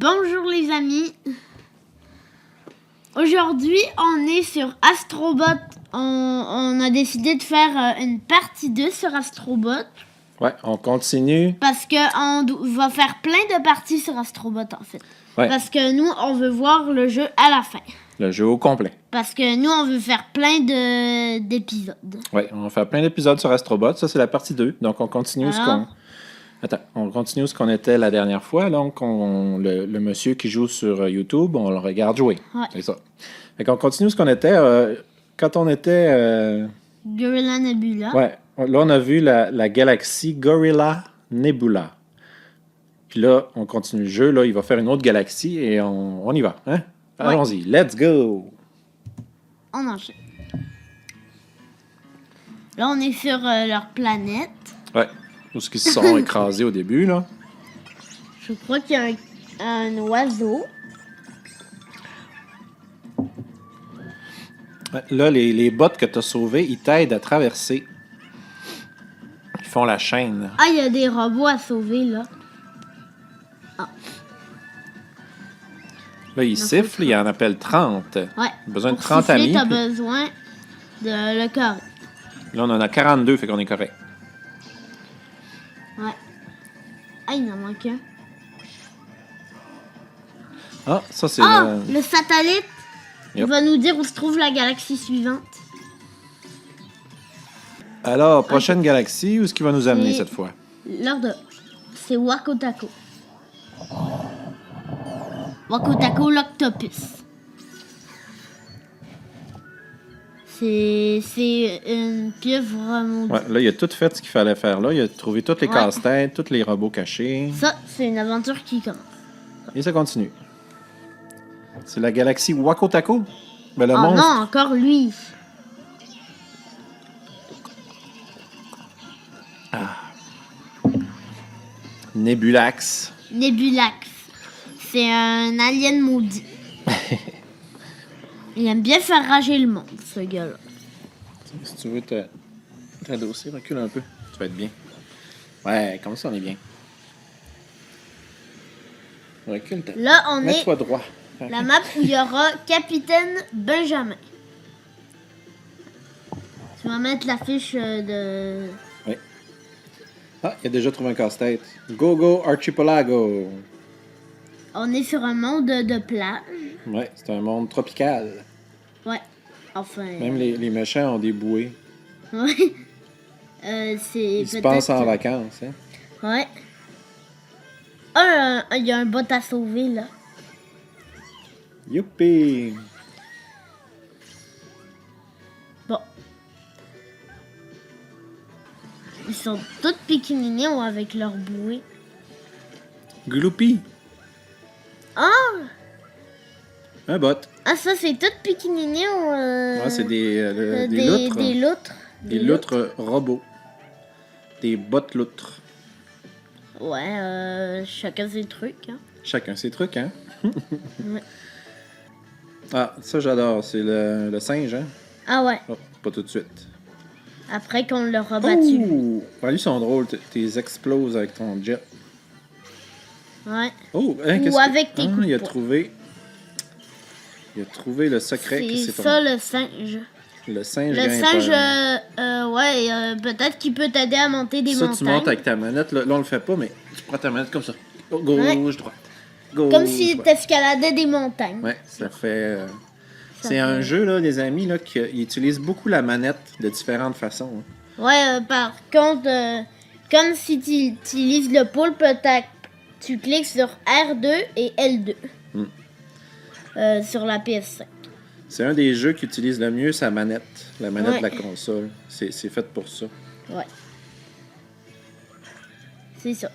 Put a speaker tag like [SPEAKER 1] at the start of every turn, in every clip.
[SPEAKER 1] Bonjour les amis. Aujourd'hui, on est sur Astrobot. On a décidé de faire une partie 2 sur Astrobot.
[SPEAKER 2] Ouais, on continue.
[SPEAKER 1] Parce qu'on va faire plein de parties sur Astrobot en fait.
[SPEAKER 2] Ouais.
[SPEAKER 1] Parce que nous, on veut voir le jeu à la fin.
[SPEAKER 2] Le jeu au complet.
[SPEAKER 1] Parce que nous, on veut faire plein d'épisodes.
[SPEAKER 2] Oui, on va faire plein d'épisodes sur Astrobot. Ça, c'est la partie 2. Donc, on continue
[SPEAKER 1] Alors?
[SPEAKER 2] on continue ce qu'on était la dernière fois. Donc, le monsieur qui joue sur YouTube, on le regarde jouer.
[SPEAKER 1] Ouais.
[SPEAKER 2] C'est ça. Fait qu'on continue ce qu'on était. Quand on était...
[SPEAKER 1] Gorilla Nebula.
[SPEAKER 2] Ouais. Là, on a vu la galaxie Gorilla Nebula. Puis là, on continue le jeu. Là, il va faire une autre galaxie et on y va. Hein?
[SPEAKER 1] Ouais.
[SPEAKER 2] Allons-y. Let's go!
[SPEAKER 1] On enchaîne. Là, on est sur leur planète.
[SPEAKER 2] Ouais. Où est-ce qu'ils se sont écrasés au début, là?
[SPEAKER 1] Je crois qu'il y a un oiseau.
[SPEAKER 2] Ouais, là, les bots que tu as sauvés, ils t'aident à traverser. Ils font la chaîne.
[SPEAKER 1] Ah, il y a des robots à sauver, là.
[SPEAKER 2] Là, ils sifflent, ils en appellent 30.
[SPEAKER 1] Ouais.
[SPEAKER 2] Besoin de
[SPEAKER 1] Pour
[SPEAKER 2] 30
[SPEAKER 1] siffler,
[SPEAKER 2] amis.
[SPEAKER 1] t'as
[SPEAKER 2] Puis
[SPEAKER 1] besoin de le carré.
[SPEAKER 2] là, on en a 42, fait qu'on est correct.
[SPEAKER 1] Ouais. Ah, il en manque un.
[SPEAKER 2] Ah, ça, c'est...
[SPEAKER 1] Ah, le satellite
[SPEAKER 2] Yep.
[SPEAKER 1] va nous dire où se trouve la galaxie suivante.
[SPEAKER 2] Alors, prochaine galaxie, où est-ce qu'il va nous amener
[SPEAKER 1] Et-
[SPEAKER 2] cette fois?
[SPEAKER 1] L'heure de... C'est Wakotako. Wakotako l'octopus. C'est une pieuvre maudite.
[SPEAKER 2] Ouais, là, il a tout fait ce qu'il fallait faire là. Il a trouvé tous les
[SPEAKER 1] Ouais.
[SPEAKER 2] casse-têtes, tous les robots cachés.
[SPEAKER 1] Ça, c'est une aventure qui commence.
[SPEAKER 2] Et ça continue. C'est la galaxie Wakotako. Ben, le
[SPEAKER 1] Oh
[SPEAKER 2] monstre...
[SPEAKER 1] non, encore lui.
[SPEAKER 2] Nebulax.
[SPEAKER 1] Nebulax. C'est un alien maudit. Il aime bien faire rager le monde, ce gars-là.
[SPEAKER 2] Si tu veux t'adosser, recule un peu. Tu vas être bien. Ouais, comme ça, on est bien. Recule.
[SPEAKER 1] Là, on est
[SPEAKER 2] Mets-toi droit.
[SPEAKER 1] la map où il y aura Capitaine Benjamin. Tu vas mettre l'affiche de...
[SPEAKER 2] Oui. Ah, il a déjà trouvé un casse-tête. Go, go, Archipelago.
[SPEAKER 1] On est sur un monde de plage.
[SPEAKER 2] Ouais, c'est un monde tropical.
[SPEAKER 1] Ouais. Enfin...
[SPEAKER 2] Même les méchants ont des bouées.
[SPEAKER 1] Ouais. C'est
[SPEAKER 2] Ils se passent en vacances, hein.
[SPEAKER 1] Ouais. Ah, il y a un bot à sauver, là.
[SPEAKER 2] Youpi!
[SPEAKER 1] Bon. Ils sont tous piquinignons avec leur bouée.
[SPEAKER 2] Gloupi!
[SPEAKER 1] Ah!
[SPEAKER 2] Un bot.
[SPEAKER 1] Ah, ça, c'est tout piquinignons.
[SPEAKER 2] Ouais, c'est des loutres.
[SPEAKER 1] Des loutres.
[SPEAKER 2] Des loutres robots. Des bots loutres.
[SPEAKER 1] Ouais, chacun ses trucs. Hein.
[SPEAKER 2] Chacun ses trucs, hein?
[SPEAKER 1] Ouais.
[SPEAKER 2] Ah, ça j'adore. C'est le singe, hein?
[SPEAKER 1] Ah ouais,
[SPEAKER 2] Oh, pas tout de suite.
[SPEAKER 1] après qu'on l'aura battu.
[SPEAKER 2] Ouh! Ouais, lui, ils sont drôles. T'es exploses avec ton jet.
[SPEAKER 1] Ouais.
[SPEAKER 2] Oh! Hein,
[SPEAKER 1] Ou
[SPEAKER 2] qu'est-ce que-
[SPEAKER 1] avec tes coups de
[SPEAKER 2] il a
[SPEAKER 1] poing.
[SPEAKER 2] trouvé... Il a trouvé le secret. Qu'est-ce
[SPEAKER 1] C'est
[SPEAKER 2] que
[SPEAKER 1] ça le singe.
[SPEAKER 2] Le singe
[SPEAKER 1] Le
[SPEAKER 2] grimpeur.
[SPEAKER 1] singe, peut-être qu'il peut t'aider à monter des
[SPEAKER 2] Ça,
[SPEAKER 1] montagnes.
[SPEAKER 2] tu montes avec ta manette. Là, on le fait pas, mais tu prends ta manette comme ça. Gauche,
[SPEAKER 1] Ouais.
[SPEAKER 2] droite. Gauche,
[SPEAKER 1] Comme si
[SPEAKER 2] droite.
[SPEAKER 1] t'escaladais des montagnes.
[SPEAKER 2] Ouais, ça fait...
[SPEAKER 1] Ça
[SPEAKER 2] c'est un
[SPEAKER 1] fait-
[SPEAKER 2] jeu, là, les amis, là, qui utilise beaucoup la manette de différentes façons. Hein.
[SPEAKER 1] Ouais, par contre, comme si tu utilises le pôle, peut-être tu cliques sur R2 et L2 sur la PS5.
[SPEAKER 2] C'est un des jeux qui utilise le mieux sa manette, la manette
[SPEAKER 1] Ouais.
[SPEAKER 2] de la console. C'est fait pour ça.
[SPEAKER 1] Ouais. C'est ça.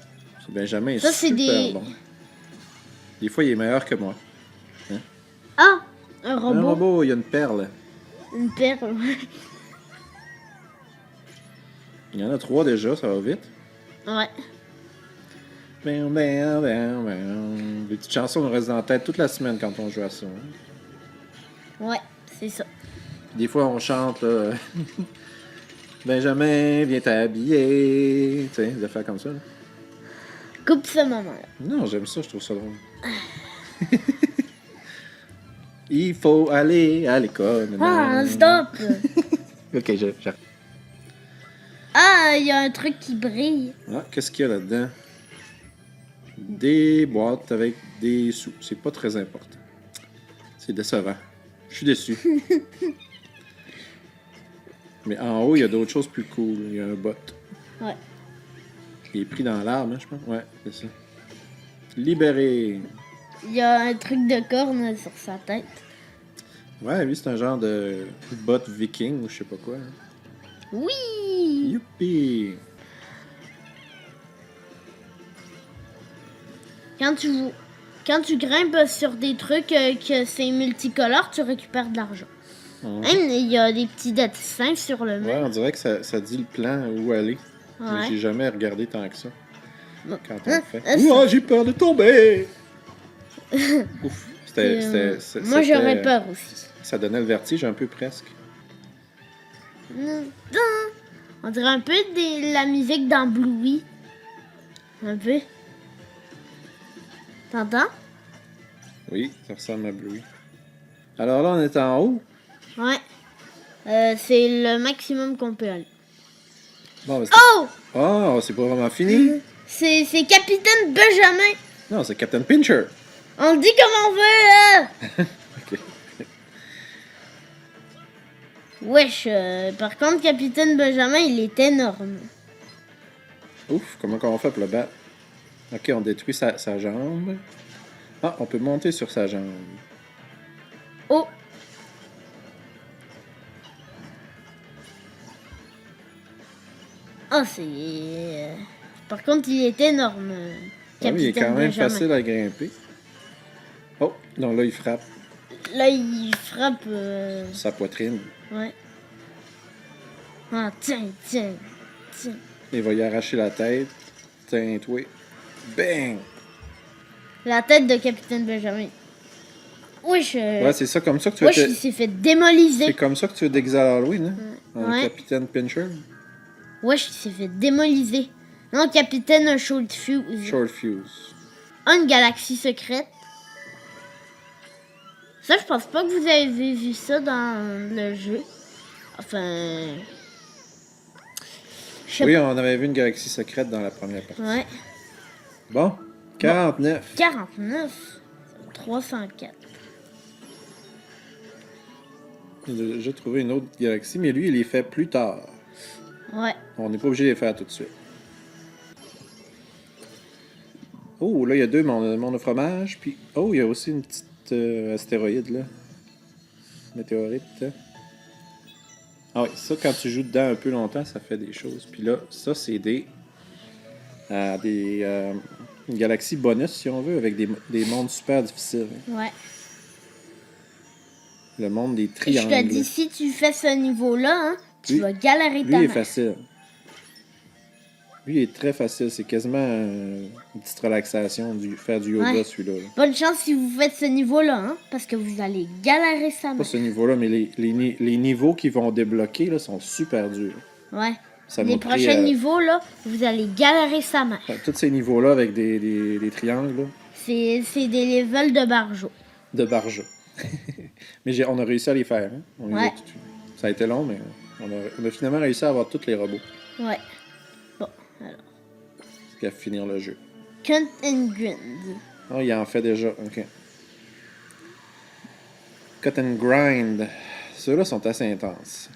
[SPEAKER 2] C'est Benjamin est
[SPEAKER 1] Ça, c'est
[SPEAKER 2] super
[SPEAKER 1] des-
[SPEAKER 2] bon. Des fois, il est meilleur que moi.
[SPEAKER 1] Ah, un robot.
[SPEAKER 2] Un robot, il y a une perle.
[SPEAKER 1] Une perle.
[SPEAKER 2] Il y en a 3 déjà, ça va vite.
[SPEAKER 1] Ouais.
[SPEAKER 2] Bam, bam, bam, bam. Les petites chansons nous restent dans la tête toute la semaine quand on joue à ça. Hein.
[SPEAKER 1] Ouais, c'est ça.
[SPEAKER 2] Des fois, on chante, là, Benjamin, viens t'habiller. Tu sais, des affaires comme ça. Là.
[SPEAKER 1] Coupe ce moment-là.
[SPEAKER 2] Non, j'aime ça, je trouve ça drôle. Il faut aller à l'école.
[SPEAKER 1] Ah, stop!
[SPEAKER 2] Ok, j'arrête.
[SPEAKER 1] Ah, il y a un truc qui brille.
[SPEAKER 2] Ah, qu'est-ce qu'il y a là-dedans? Des boîtes avec des sous. C'est pas très important. C'est décevant. Je suis déçu. Mais en haut, il y a d'autres choses plus cool. Il y a un bot.
[SPEAKER 1] Ouais.
[SPEAKER 2] Il est pris dans l'arbre, hein, je pense. Ouais, c'est ça. Libéré.
[SPEAKER 1] Il y a un truc de corne sur sa tête.
[SPEAKER 2] Ouais, lui, c'est un genre de bot viking ou je sais pas quoi. Hein.
[SPEAKER 1] Oui!
[SPEAKER 2] Youpi!
[SPEAKER 1] Quand tu grimpes sur des trucs que c'est multicolore, tu récupères de l'argent.
[SPEAKER 2] Mhm.
[SPEAKER 1] Même, il y a des petits dessins sur le
[SPEAKER 2] Ouais,
[SPEAKER 1] mur.
[SPEAKER 2] on dirait que ça dit le plan où aller. Mais
[SPEAKER 1] Ouais.
[SPEAKER 2] j'ai jamais regardé tant que ça.
[SPEAKER 1] Bon.
[SPEAKER 2] Quand on le fait.
[SPEAKER 1] ça-
[SPEAKER 2] Ouah, j'ai peur de tomber! Ouf.
[SPEAKER 1] Moi, j'aurais peur aussi.
[SPEAKER 2] Ça donnait le vertige un peu presque.
[SPEAKER 1] On dirait un peu de la musique dans Bluey. Un peu. T'entends?
[SPEAKER 2] Oui, ça ressemble à Bluey. Alors là, on est en haut.
[SPEAKER 1] Ouais. C'est le maximum qu'on peut aller.
[SPEAKER 2] Bon, ben,
[SPEAKER 1] Oh!
[SPEAKER 2] oh, c'est pas vraiment fini.
[SPEAKER 1] C'est Capitaine Benjamin.
[SPEAKER 2] Non, c'est Captain Pincher.
[SPEAKER 1] On le dit comme on veut, là.
[SPEAKER 2] Ok.
[SPEAKER 1] Wesh, par contre, Capitaine Benjamin, il est énorme.
[SPEAKER 2] Ouf, comment on fait pour le battre? Ok, on détruit sa jambe. Ah, on peut monter sur sa jambe.
[SPEAKER 1] Oh! Oh, c'est... Par contre, il est énorme,
[SPEAKER 2] Ah oui, il est quand même
[SPEAKER 1] Benjamin.
[SPEAKER 2] facile à grimper. Oh, non, là, il frappe
[SPEAKER 1] Là, il frappe...
[SPEAKER 2] sa poitrine.
[SPEAKER 1] Ouais. Ah, tiens.
[SPEAKER 2] Il va y arracher la tête. Tiens, toi. Bang!
[SPEAKER 1] La tête de Capitaine Benjamin. Wesh,
[SPEAKER 2] Ouais, c'est ça, comme ça que tu veux
[SPEAKER 1] wesh, il s'est fait démoliser.
[SPEAKER 2] C'est comme ça que tu veux déguiser à Halloween, hein? En
[SPEAKER 1] Ouais.
[SPEAKER 2] Capitaine Pincher.
[SPEAKER 1] Wesh, il s'est fait démoliser. Non, Capitaine Short Fuse.
[SPEAKER 2] Short Fuse.
[SPEAKER 1] Une galaxie secrète. Ça, je pense pas que vous avez vu ça dans le jeu. Enfin... Je sais
[SPEAKER 2] Oui, on avait vu une galaxie secrète dans la première partie.
[SPEAKER 1] pas. Ouais.
[SPEAKER 2] Bon, 49.
[SPEAKER 1] 49. 304.
[SPEAKER 2] J'ai trouvé une autre galaxie, mais lui, il les fait plus tard.
[SPEAKER 1] Ouais.
[SPEAKER 2] On n'est pas obligé de les faire tout de suite. Oh, là, il y a deux monofromages. Puis, oh, il y a aussi une petite astéroïde, là. Météorite. Ah oui, ça, quand tu joues dedans un peu longtemps, ça fait des choses. Puis là, ça, c'est une galaxie bonus, si on veut, avec des mondes super difficiles.
[SPEAKER 1] Ouais.
[SPEAKER 2] Le monde des
[SPEAKER 1] Je
[SPEAKER 2] triangles.
[SPEAKER 1] te dis, si tu fais ce niveau-là, hein, tu
[SPEAKER 2] Lui-
[SPEAKER 1] vas galérer
[SPEAKER 2] Lui,
[SPEAKER 1] ta
[SPEAKER 2] il est
[SPEAKER 1] mère.
[SPEAKER 2] facile. Lui, il est très facile. C'est quasiment une petite relaxation, faire du yoga,
[SPEAKER 1] Ouais.
[SPEAKER 2] celui-là. Là.
[SPEAKER 1] Bonne chance si vous faites ce niveau-là, hein, parce que vous allez galérer sa
[SPEAKER 2] Pas
[SPEAKER 1] mère.
[SPEAKER 2] ce niveau-là, mais les niveaux qui vont débloquer là, sont super durs.
[SPEAKER 1] Ouais.
[SPEAKER 2] Ça
[SPEAKER 1] Les
[SPEAKER 2] m'a pris,
[SPEAKER 1] prochains niveaux, là, vous allez galérer sa mère.
[SPEAKER 2] tous ces niveaux-là avec des triangles là,
[SPEAKER 1] C'est des levels de barjo.
[SPEAKER 2] de barja. Mais on a réussi à les faire. Hein?
[SPEAKER 1] Ouais.
[SPEAKER 2] Ça a été long, mais on a finalement réussi à avoir tous les robots.
[SPEAKER 1] Ouais. Bon, alors.
[SPEAKER 2] Jusqu'à finir le jeu.
[SPEAKER 1] Cunt and Grind.
[SPEAKER 2] Oh, il en fait déjà. OK. Cut and Grind. Ceux-là sont assez intenses.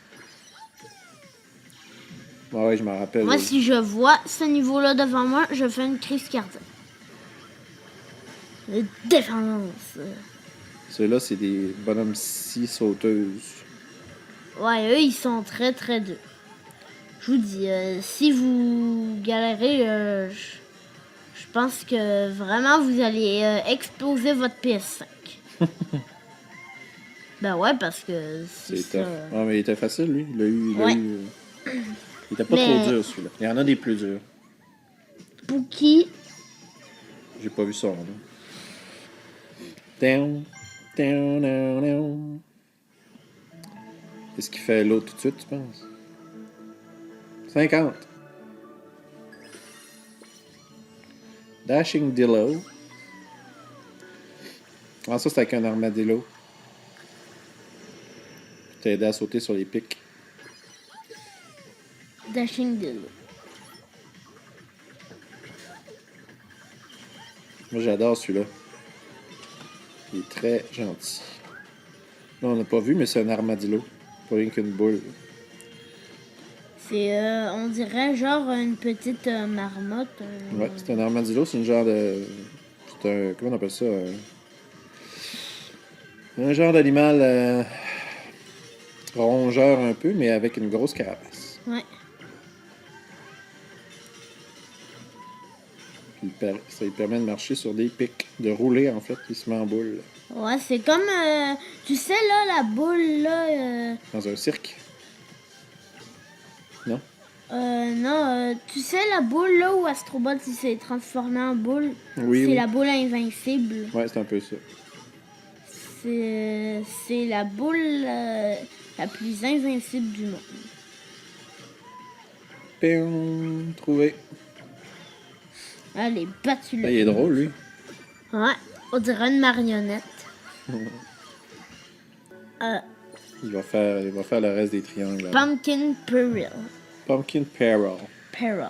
[SPEAKER 2] Ah ouais, je m'en rappelle.
[SPEAKER 1] Moi, si je vois ce niveau-là devant moi, je fais une crise cardiaque. Défense.
[SPEAKER 2] Ceux-là, c'est des bonhommes scie sauteuses.
[SPEAKER 1] Ouais, eux, ils sont très, très durs. Je vous dis, si vous galérez, je pense que vraiment, vous allez exploser votre PS5. Ben ouais, parce que c'est
[SPEAKER 2] C'est
[SPEAKER 1] ça.
[SPEAKER 2] tough. Ah, mais il était facile, lui.
[SPEAKER 1] Ouais.
[SPEAKER 2] Il était pas
[SPEAKER 1] Mais-
[SPEAKER 2] trop dur, celui-là. Il y en a des plus durs.
[SPEAKER 1] Pookie,
[SPEAKER 2] J'ai pas vu ça, là. Down, down, down, down. Qu'est-ce qu'il fait l'autre tout de suite, tu penses? 50. Dashing Dillo. Ah, ça, c'est avec un armadillo. Pour t'aider à sauter sur les pics.
[SPEAKER 1] Dashing Dillo.
[SPEAKER 2] Moi, j'adore celui-là. Il est très gentil. Là, on n'a pas vu, mais c'est un armadillo. Pas rien qu'une boule.
[SPEAKER 1] C'est, on dirait genre une petite marmotte.
[SPEAKER 2] Ouais, c'est un armadillo. C'est une genre de... C'est un... Comment on appelle ça? Un genre d'animal rongeur un peu, mais avec une grosse carapace.
[SPEAKER 1] Ouais.
[SPEAKER 2] Puis ça lui permet de marcher sur des pics. De rouler, en fait. Il se met en boule.
[SPEAKER 1] Ouais, c'est comme, tu sais, là, la boule, là...
[SPEAKER 2] Dans un cirque. Non?
[SPEAKER 1] non, tu sais, la boule, là, où Astrobot, il s'est transformé en boule.
[SPEAKER 2] Oui,
[SPEAKER 1] C'est
[SPEAKER 2] oui.
[SPEAKER 1] la boule invincible.
[SPEAKER 2] Ouais, c'est un peu ça.
[SPEAKER 1] C'est la boule la plus invincible du monde.
[SPEAKER 2] Pium, trouvé.
[SPEAKER 1] Elle est battue là.
[SPEAKER 2] Là, il est drôle, lui.
[SPEAKER 1] Ouais, on dirait une marionnette.
[SPEAKER 2] Il va faire le reste des triangles. Là.
[SPEAKER 1] Pumpkin Peril.
[SPEAKER 2] Pumpkin Peril.
[SPEAKER 1] Peril.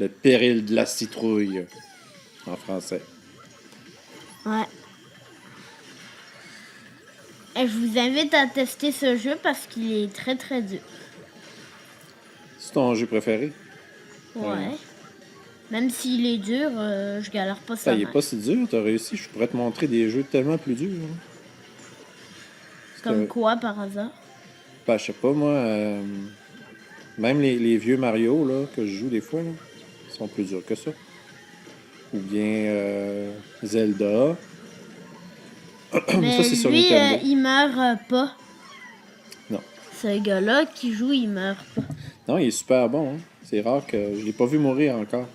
[SPEAKER 2] Le péril de la citrouille. En français.
[SPEAKER 1] Ouais. Et je vous invite à tester ce jeu parce qu'il est très très dur.
[SPEAKER 2] C'est ton jeu préféré?
[SPEAKER 1] Ouais.
[SPEAKER 2] Ouais.
[SPEAKER 1] Même s'il est dur, je galère pas ça.
[SPEAKER 2] Ça, il est pas si dur, t'as réussi. Je pourrais te montrer des jeux tellement plus durs. Hein.
[SPEAKER 1] Comme quoi par hasard?
[SPEAKER 2] Ben, je sais pas, moi. Même les vieux Mario là, que je joue des fois, là, sont plus durs que ça. Ou bien Zelda.
[SPEAKER 1] Mais
[SPEAKER 2] Ça, c'est sur
[SPEAKER 1] lui,
[SPEAKER 2] Nintendo.
[SPEAKER 1] il meurt pas.
[SPEAKER 2] Non.
[SPEAKER 1] Ce gars-là qui joue, il meurt pas.
[SPEAKER 2] Non, il est super bon. Hein. C'est rare que je l'ai pas vu mourir encore.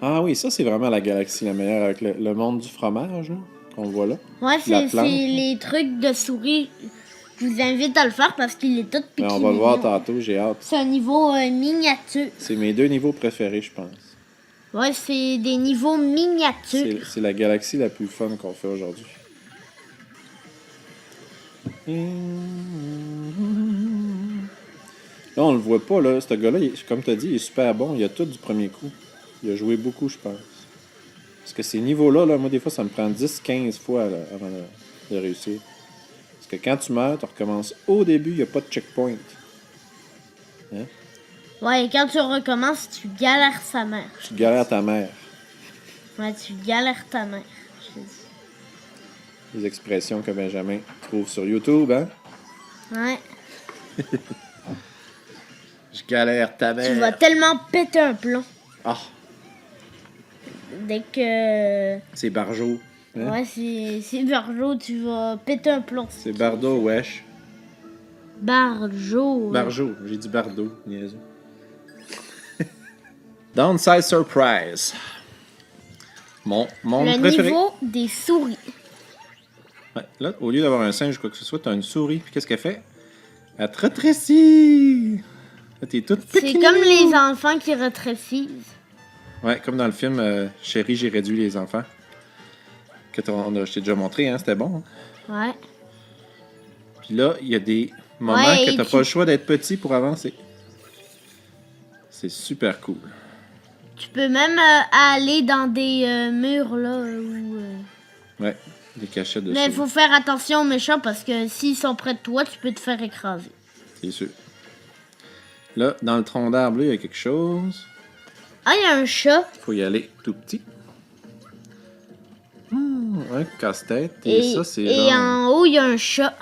[SPEAKER 2] Ah oui, ça, c'est vraiment la galaxie la meilleure avec le monde du fromage, là, qu'on voit là.
[SPEAKER 1] Ouais,
[SPEAKER 2] La
[SPEAKER 1] c'est
[SPEAKER 2] plante.
[SPEAKER 1] les trucs de souris. Je vous invite à le faire parce qu'il est tout petit.
[SPEAKER 2] Mais on va le voir tantôt, j'ai hâte.
[SPEAKER 1] C'est un niveau miniature.
[SPEAKER 2] C'est mes 2 niveaux préférés, je pense.
[SPEAKER 1] Ouais, c'est des niveaux miniatures.
[SPEAKER 2] C'est la galaxie la plus fun qu'on fait aujourd'hui. Là, on le voit pas, là. Ce gars-là, comme tu as dit, il est super bon. Il a tout du premier coup. Il a joué beaucoup, je pense. Parce que ces niveaux-là, là, moi, des fois, ça me prend 10-15 fois là, avant de réussir. Parce que quand tu meurs, tu recommences au début, il n'y a pas de checkpoint. Hein?
[SPEAKER 1] Ouais, et quand tu recommences, tu galères sa mère.
[SPEAKER 2] Tu galères ta mère.
[SPEAKER 1] Ouais, tu galères ta mère. Je te dis.
[SPEAKER 2] Les expressions que Benjamin trouve sur YouTube, hein?
[SPEAKER 1] Ouais.
[SPEAKER 2] Je galère ta mère.
[SPEAKER 1] Tu vas tellement péter un plomb.
[SPEAKER 2] Ah,
[SPEAKER 1] Dès que...
[SPEAKER 2] c'est Barjo. Hein?
[SPEAKER 1] Ouais, c'est Barjo, tu vas péter un plomb.
[SPEAKER 2] C'est Bardo, wesh.
[SPEAKER 1] Barjo.
[SPEAKER 2] Barjo, j'ai dit Bardo, niaiseux. Downside Surprise. Mon
[SPEAKER 1] Le
[SPEAKER 2] préféré.
[SPEAKER 1] niveau des souris.
[SPEAKER 2] Ouais, là, au lieu d'avoir un singe ou quoi que ce soit, t'as une souris. Puis qu'est-ce qu'elle fait? Elle te rétrécit. Là, t'es toute
[SPEAKER 1] C'est
[SPEAKER 2] petite.
[SPEAKER 1] comme les enfants qui rétrécissent.
[SPEAKER 2] Ouais, comme dans le film Chérie, j'ai réduit les enfants. Que je t'ai déjà montré, hein, c'était bon. Hein?
[SPEAKER 1] Ouais.
[SPEAKER 2] Puis là, il y a des moments
[SPEAKER 1] Ouais,
[SPEAKER 2] que t'as
[SPEAKER 1] qui-
[SPEAKER 2] pas le choix d'être petit pour avancer. C'est super cool.
[SPEAKER 1] Tu peux même aller dans des murs, là, où...
[SPEAKER 2] Ouais, des cachettes de
[SPEAKER 1] Mais il
[SPEAKER 2] souris,
[SPEAKER 1] faut faire attention aux méchants parce que s'ils sont près de toi, tu peux te faire écraser.
[SPEAKER 2] c'est sûr. Là, dans le tronc d'arbre, là, il y a quelque chose.
[SPEAKER 1] Ah, il y a un chat.
[SPEAKER 2] Faut y aller tout petit. Un casse-tête. Et ça, c'est
[SPEAKER 1] et
[SPEAKER 2] genre...
[SPEAKER 1] en haut, il y a un chat.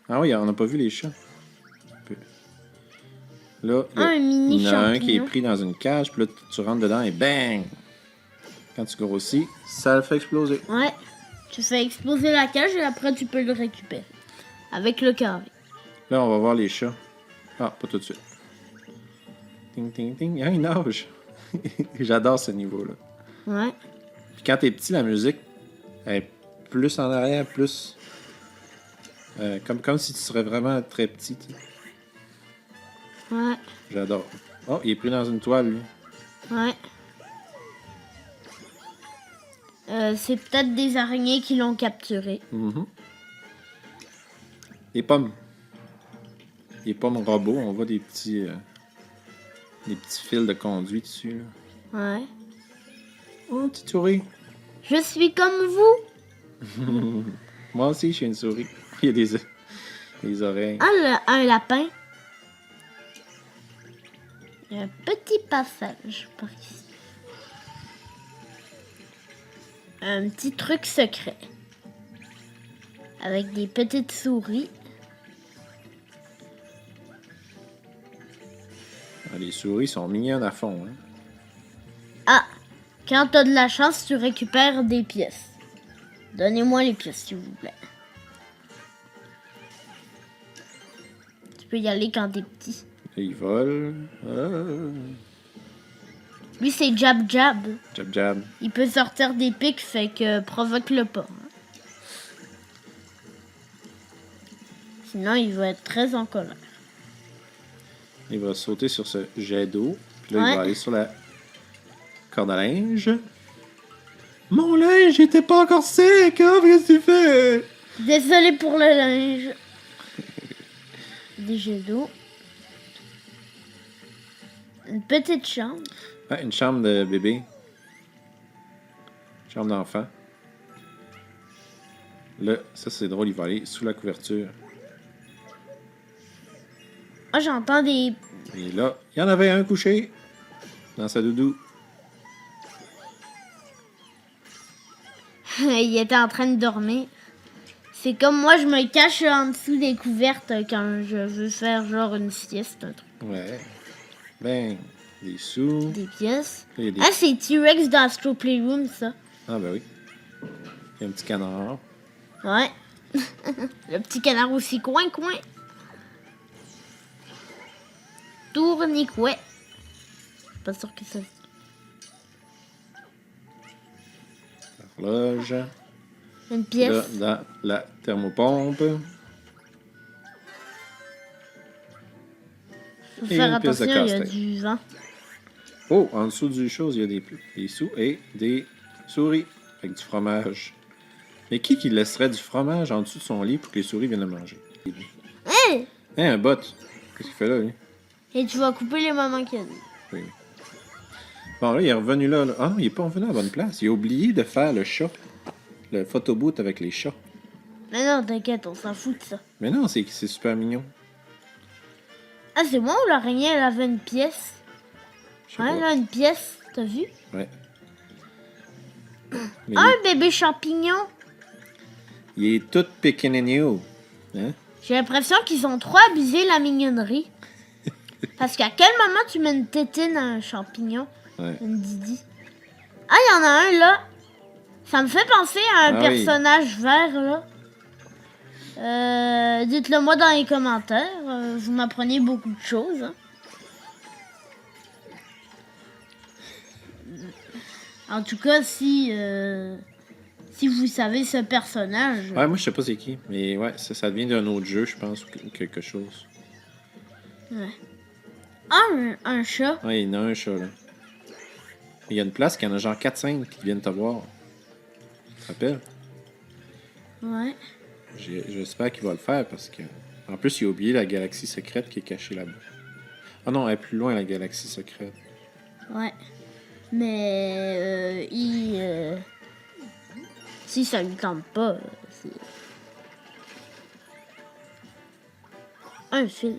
[SPEAKER 2] Ah oui, on n'a pas vu les chats. Là,
[SPEAKER 1] Un mini
[SPEAKER 2] il y en a un qui est
[SPEAKER 1] champignon.
[SPEAKER 2] pris dans une cage, puis là, tu rentres dedans et bang! Quand tu grossis, ça le fait exploser.
[SPEAKER 1] Ouais. Tu fais exploser la cage et après, tu peux le récupérer. Avec le carré.
[SPEAKER 2] Là, on va voir les chats. Ah, pas tout de suite. Ting, ting, ting. Ah, il nage! J'adore ce niveau-là.
[SPEAKER 1] Ouais.
[SPEAKER 2] Puis quand t'es petit, la musique est plus en arrière, plus... comme si tu serais vraiment très petit. Tu sais.
[SPEAKER 1] Ouais.
[SPEAKER 2] J'adore. Oh, il est pris dans une toile, lui.
[SPEAKER 1] Ouais. C'est peut-être des araignées qui l'ont capturé.
[SPEAKER 2] Les pommes. Les pommes robots, on voit des petits fils de conduite dessus. Là.
[SPEAKER 1] Ouais.
[SPEAKER 2] Oh, petite souris.
[SPEAKER 1] Je suis comme vous.
[SPEAKER 2] Moi aussi, je suis une souris. Il y a des oreilles.
[SPEAKER 1] Ah, un lapin. Il y a un petit passage par ici. Un petit truc secret. Avec des petites souris.
[SPEAKER 2] Ah, les souris sont mignonnes à fond. Hein?
[SPEAKER 1] Ah, quand t'as de la chance, tu récupères des pièces. Donnez-moi les pièces, s'il vous plaît. Tu peux y aller quand t'es petit.
[SPEAKER 2] Et ils volent. Ah.
[SPEAKER 1] Lui, c'est Jab Jab.
[SPEAKER 2] Jab jab.
[SPEAKER 1] Il peut sortir des pics, fait que provoque-le pas. Hein. Sinon, il va être très en colère.
[SPEAKER 2] Il va sauter sur ce jet d'eau. Puis là, il
[SPEAKER 1] Ouais.
[SPEAKER 2] va aller sur la corde à linge. Mon linge était pas encore sec, hein? Qu'est-ce que tu fais?
[SPEAKER 1] Désolé pour le linge. Des jets d'eau. Une petite chambre.
[SPEAKER 2] Ah, une chambre de bébé. Chambre d'enfant. Là, ça c'est drôle, il va aller sous la couverture.
[SPEAKER 1] Ah, j'entends des...
[SPEAKER 2] Et là, il y en avait un couché dans sa doudou.
[SPEAKER 1] Il était en train de dormir. C'est comme moi, je me cache en dessous des couvertes quand je veux faire genre une sieste, un truc.
[SPEAKER 2] Ouais. Ben, des sous.
[SPEAKER 1] Des pièces.
[SPEAKER 2] Il y a des...
[SPEAKER 1] Ah, c'est T-Rex dans Astro Playroom, ça.
[SPEAKER 2] Ah, ben oui. Il y a un petit canard.
[SPEAKER 1] Ouais. Le petit canard aussi, coin. Tournicouet. Pas sûr que ça...
[SPEAKER 2] Horloge.
[SPEAKER 1] Une pièce.
[SPEAKER 2] Là, dans la thermopompe.
[SPEAKER 1] Faut
[SPEAKER 2] Et
[SPEAKER 1] faire
[SPEAKER 2] une pièce de
[SPEAKER 1] attention, il y a
[SPEAKER 2] casse-tête.
[SPEAKER 1] du vent.
[SPEAKER 2] Oh, en dessous du chose, il y a des sous et des souris avec du fromage. Mais qui laisserait du fromage en dessous de son lit pour que les souris viennent le manger?
[SPEAKER 1] Hey!
[SPEAKER 2] Hein, un bot. Qu'est-ce qu'il fait là, lui?
[SPEAKER 1] Et tu vas couper les moments qu'il y a dit.
[SPEAKER 2] Oui. Bon, là, il est revenu là. Ah non, il est pas revenu à la bonne place. Il a oublié de faire le chat. Le photoboot avec les chats.
[SPEAKER 1] Mais non, t'inquiète, on s'en fout de ça.
[SPEAKER 2] Mais non, c'est super mignon.
[SPEAKER 1] Ah, c'est moi ou l'araignée, elle avait une pièce?
[SPEAKER 2] Je sais
[SPEAKER 1] Ouais,
[SPEAKER 2] pas.
[SPEAKER 1] là, une pièce, t'as vu?
[SPEAKER 2] Ouais. Mais
[SPEAKER 1] Ah, un bébé champignon.
[SPEAKER 2] il est tout pequeño. Hein?
[SPEAKER 1] J'ai l'impression qu'ils ont trop abusé la mignonnerie. Parce qu'à quel moment tu mets une tétine à un champignon?
[SPEAKER 2] Ouais.
[SPEAKER 1] Une Didi. Ah, il y en a un là. Ça me fait penser à un
[SPEAKER 2] Ah oui.
[SPEAKER 1] personnage vert là. Dites-le moi dans les commentaires. Vous m'apprenez beaucoup de choses. Hein. En tout cas, si vous savez ce personnage.
[SPEAKER 2] Ouais, moi, je sais pas c'est qui. Mais ouais, ça devient d'un autre jeu, je pense, ou quelque chose.
[SPEAKER 1] Ouais. Ah, un chat.
[SPEAKER 2] Ouais, il y en a un chat, là. Il y a une place qu'il y en a genre 4-5 qui viennent te voir. Tu te rappelles?
[SPEAKER 1] Ouais.
[SPEAKER 2] J'espère qu'il va le faire parce que. En plus, il a oublié la galaxie secrète qui est cachée là-bas. Ah non, elle est plus loin, la galaxie secrète.
[SPEAKER 1] Ouais. Mais si ça lui tente pas, c'est un fil.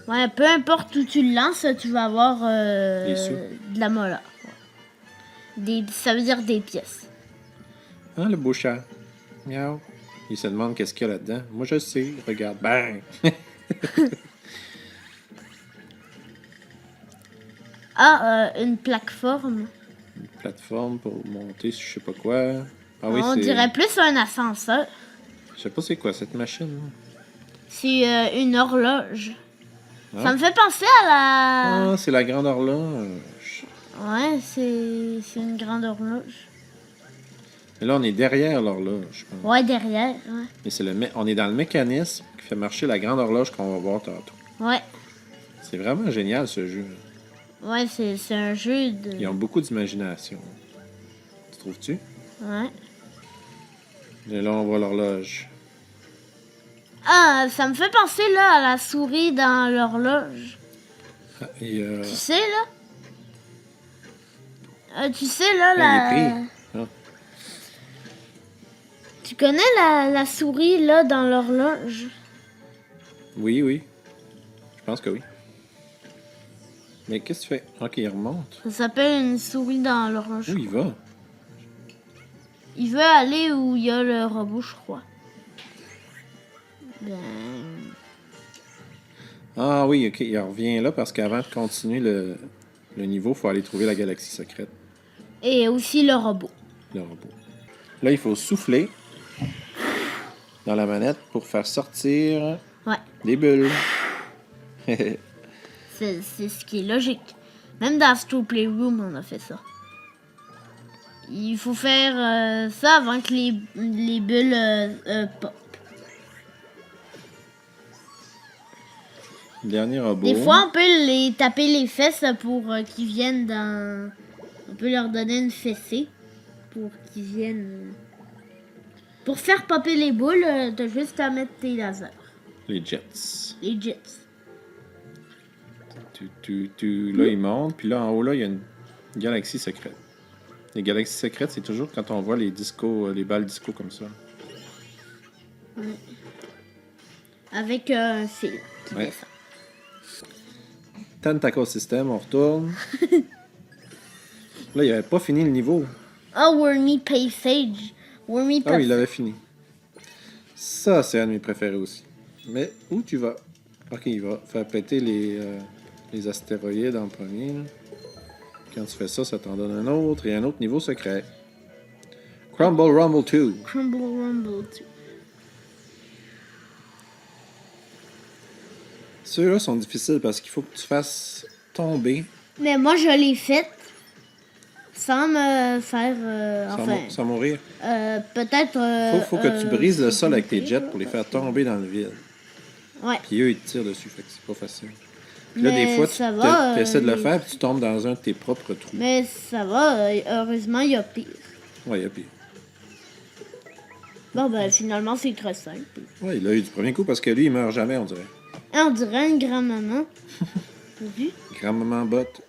[SPEAKER 1] Ouais, peu importe où tu le lances, tu vas avoir
[SPEAKER 2] Des sous.
[SPEAKER 1] de la mola. Ça veut dire des pièces.
[SPEAKER 2] Ah, le beau chat. Miaou. Il se demande qu'est-ce qu'il y a là-dedans. Moi, je sais. Regarde. Bang!
[SPEAKER 1] Ah, une plateforme.
[SPEAKER 2] Une plateforme pour monter sur je sais pas quoi. Ah oui,
[SPEAKER 1] On
[SPEAKER 2] c'est.
[SPEAKER 1] dirait plus un ascenseur.
[SPEAKER 2] Je sais pas c'est quoi cette machine. Là.
[SPEAKER 1] C'est une horloge.
[SPEAKER 2] Ah.
[SPEAKER 1] Ça me fait penser à la...
[SPEAKER 2] Ah, c'est la grande horloge.
[SPEAKER 1] Ouais, c'est une grande horloge.
[SPEAKER 2] Mais là, on est derrière l'horloge, je pense.
[SPEAKER 1] Ouais, derrière, ouais.
[SPEAKER 2] Mais c'est on est dans le mécanisme qui fait marcher la grande horloge qu'on va voir tantôt.
[SPEAKER 1] Ouais,
[SPEAKER 2] C'est vraiment génial, ce jeu.
[SPEAKER 1] ouais, c'est un jeu de...
[SPEAKER 2] Ils ont beaucoup d'imagination. Tu trouves-tu?
[SPEAKER 1] Ouais.
[SPEAKER 2] Et là, on voit l'horloge.
[SPEAKER 1] Ah, ça me fait penser là à la souris dans l'horloge.
[SPEAKER 2] Ah, et
[SPEAKER 1] Tu sais là? Tu sais là,
[SPEAKER 2] il est pris. Ah.
[SPEAKER 1] Tu connais la souris là dans l'horloge?
[SPEAKER 2] Oui, oui. Je pense que oui. Mais qu'est-ce que tu fais? Ok, il remonte.
[SPEAKER 1] Ça s'appelle une souris dans l'horloge.
[SPEAKER 2] Où il va?
[SPEAKER 1] Il veut aller où il y a le robot, je crois. Ben...
[SPEAKER 2] Ah oui, ok, il revient là parce qu'avant de continuer le niveau, il faut aller trouver la galaxie secrète,
[SPEAKER 1] Et aussi le robot.
[SPEAKER 2] le robot. Là, il faut souffler dans la manette pour faire sortir
[SPEAKER 1] Ouais,
[SPEAKER 2] des bulles.
[SPEAKER 1] c'est ce qui est logique. Même dans Astro Playroom, on a fait ça. Il faut faire ça avant que les bulles pop.
[SPEAKER 2] Dernier robot.
[SPEAKER 1] Des fois, on peut les taper les fesses pour qu'ils viennent dans... On peut leur donner une fessée pour qu'ils viennent... Pour faire popper les boules, t'as juste à mettre tes lasers.
[SPEAKER 2] Les jets.
[SPEAKER 1] Les jets.
[SPEAKER 2] Là, il monte, puis là, en haut, là, il y a une galaxie secrète. Les galaxies secrètes, c'est toujours quand on voit les discos, les balles disco comme ça.
[SPEAKER 1] Ouais. Avec un fil qui
[SPEAKER 2] Ouais.
[SPEAKER 1] descend.
[SPEAKER 2] Tentacle System, on retourne. Là, il avait pas fini le niveau.
[SPEAKER 1] Oh, Wormy Passage. Wormy
[SPEAKER 2] Ah
[SPEAKER 1] Passage.
[SPEAKER 2] oui, il l'avait fini. Ça, c'est un de mes préférés aussi. Mais où tu vas? Ok, il va faire péter les astéroïdes en premier. Là. Quand tu fais ça, ça t'en donne un autre et un autre niveau secret. Crumble Rumble 2.
[SPEAKER 1] Crumble Rumble 2.
[SPEAKER 2] Ceux-là sont difficiles parce qu'il faut que tu fasses tomber
[SPEAKER 1] Mais moi, je l'ai faite sans me faire...
[SPEAKER 2] sans mourir.
[SPEAKER 1] Peut-être...
[SPEAKER 2] Faut que tu brises le sol avec tes
[SPEAKER 1] difficulté,
[SPEAKER 2] jets pour les faire tomber dans le vide.
[SPEAKER 1] Ouais.
[SPEAKER 2] Puis eux, ils te tirent dessus, fait que c'est pas facile. Puis là,
[SPEAKER 1] Mais
[SPEAKER 2] des fois,
[SPEAKER 1] ça va,
[SPEAKER 2] tu essaies de le
[SPEAKER 1] les-
[SPEAKER 2] faire puis tu tombes dans un de tes propres trous.
[SPEAKER 1] Mais ça va, heureusement, il y a pire.
[SPEAKER 2] Ouais, il y a pire.
[SPEAKER 1] Bon, ben, finalement, c'est très simple.
[SPEAKER 2] Ouais, il a eu du premier coup parce que lui, il meurt jamais, on dirait.
[SPEAKER 1] Ah, on dirait une grand-maman. T'as vu?
[SPEAKER 2] Grand-maman botte.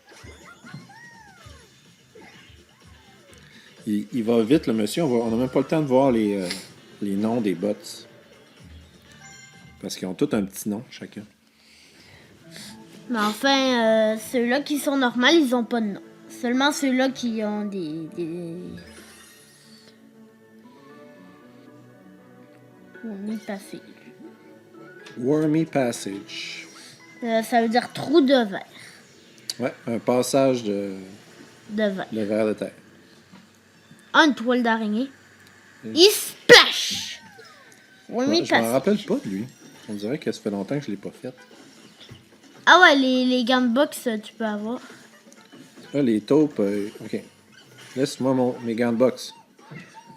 [SPEAKER 2] Il va vite, le monsieur. On n'a même pas le temps de voir les noms des bots. Parce qu'ils ont tous un petit nom, chacun.
[SPEAKER 1] Mais enfin, ceux-là qui sont normaux, ils ont pas de nom. Seulement ceux-là qui ont des... Wormy Passage.
[SPEAKER 2] Wormy Passage.
[SPEAKER 1] Ça veut dire trou de verre.
[SPEAKER 2] Ouais, un passage de
[SPEAKER 1] De verre.
[SPEAKER 2] verre de terre.
[SPEAKER 1] Ah, une toile d'araignée. Il splash! Wormy
[SPEAKER 2] Ouais, je m'en
[SPEAKER 1] Passage.
[SPEAKER 2] rappelle pas de lui. On dirait que ça fait longtemps que je l'ai pas fait.
[SPEAKER 1] Ah ouais, les gants de boxe, tu peux avoir.
[SPEAKER 2] Là, les taupes, ok. Laisse-moi mes gants de boxe.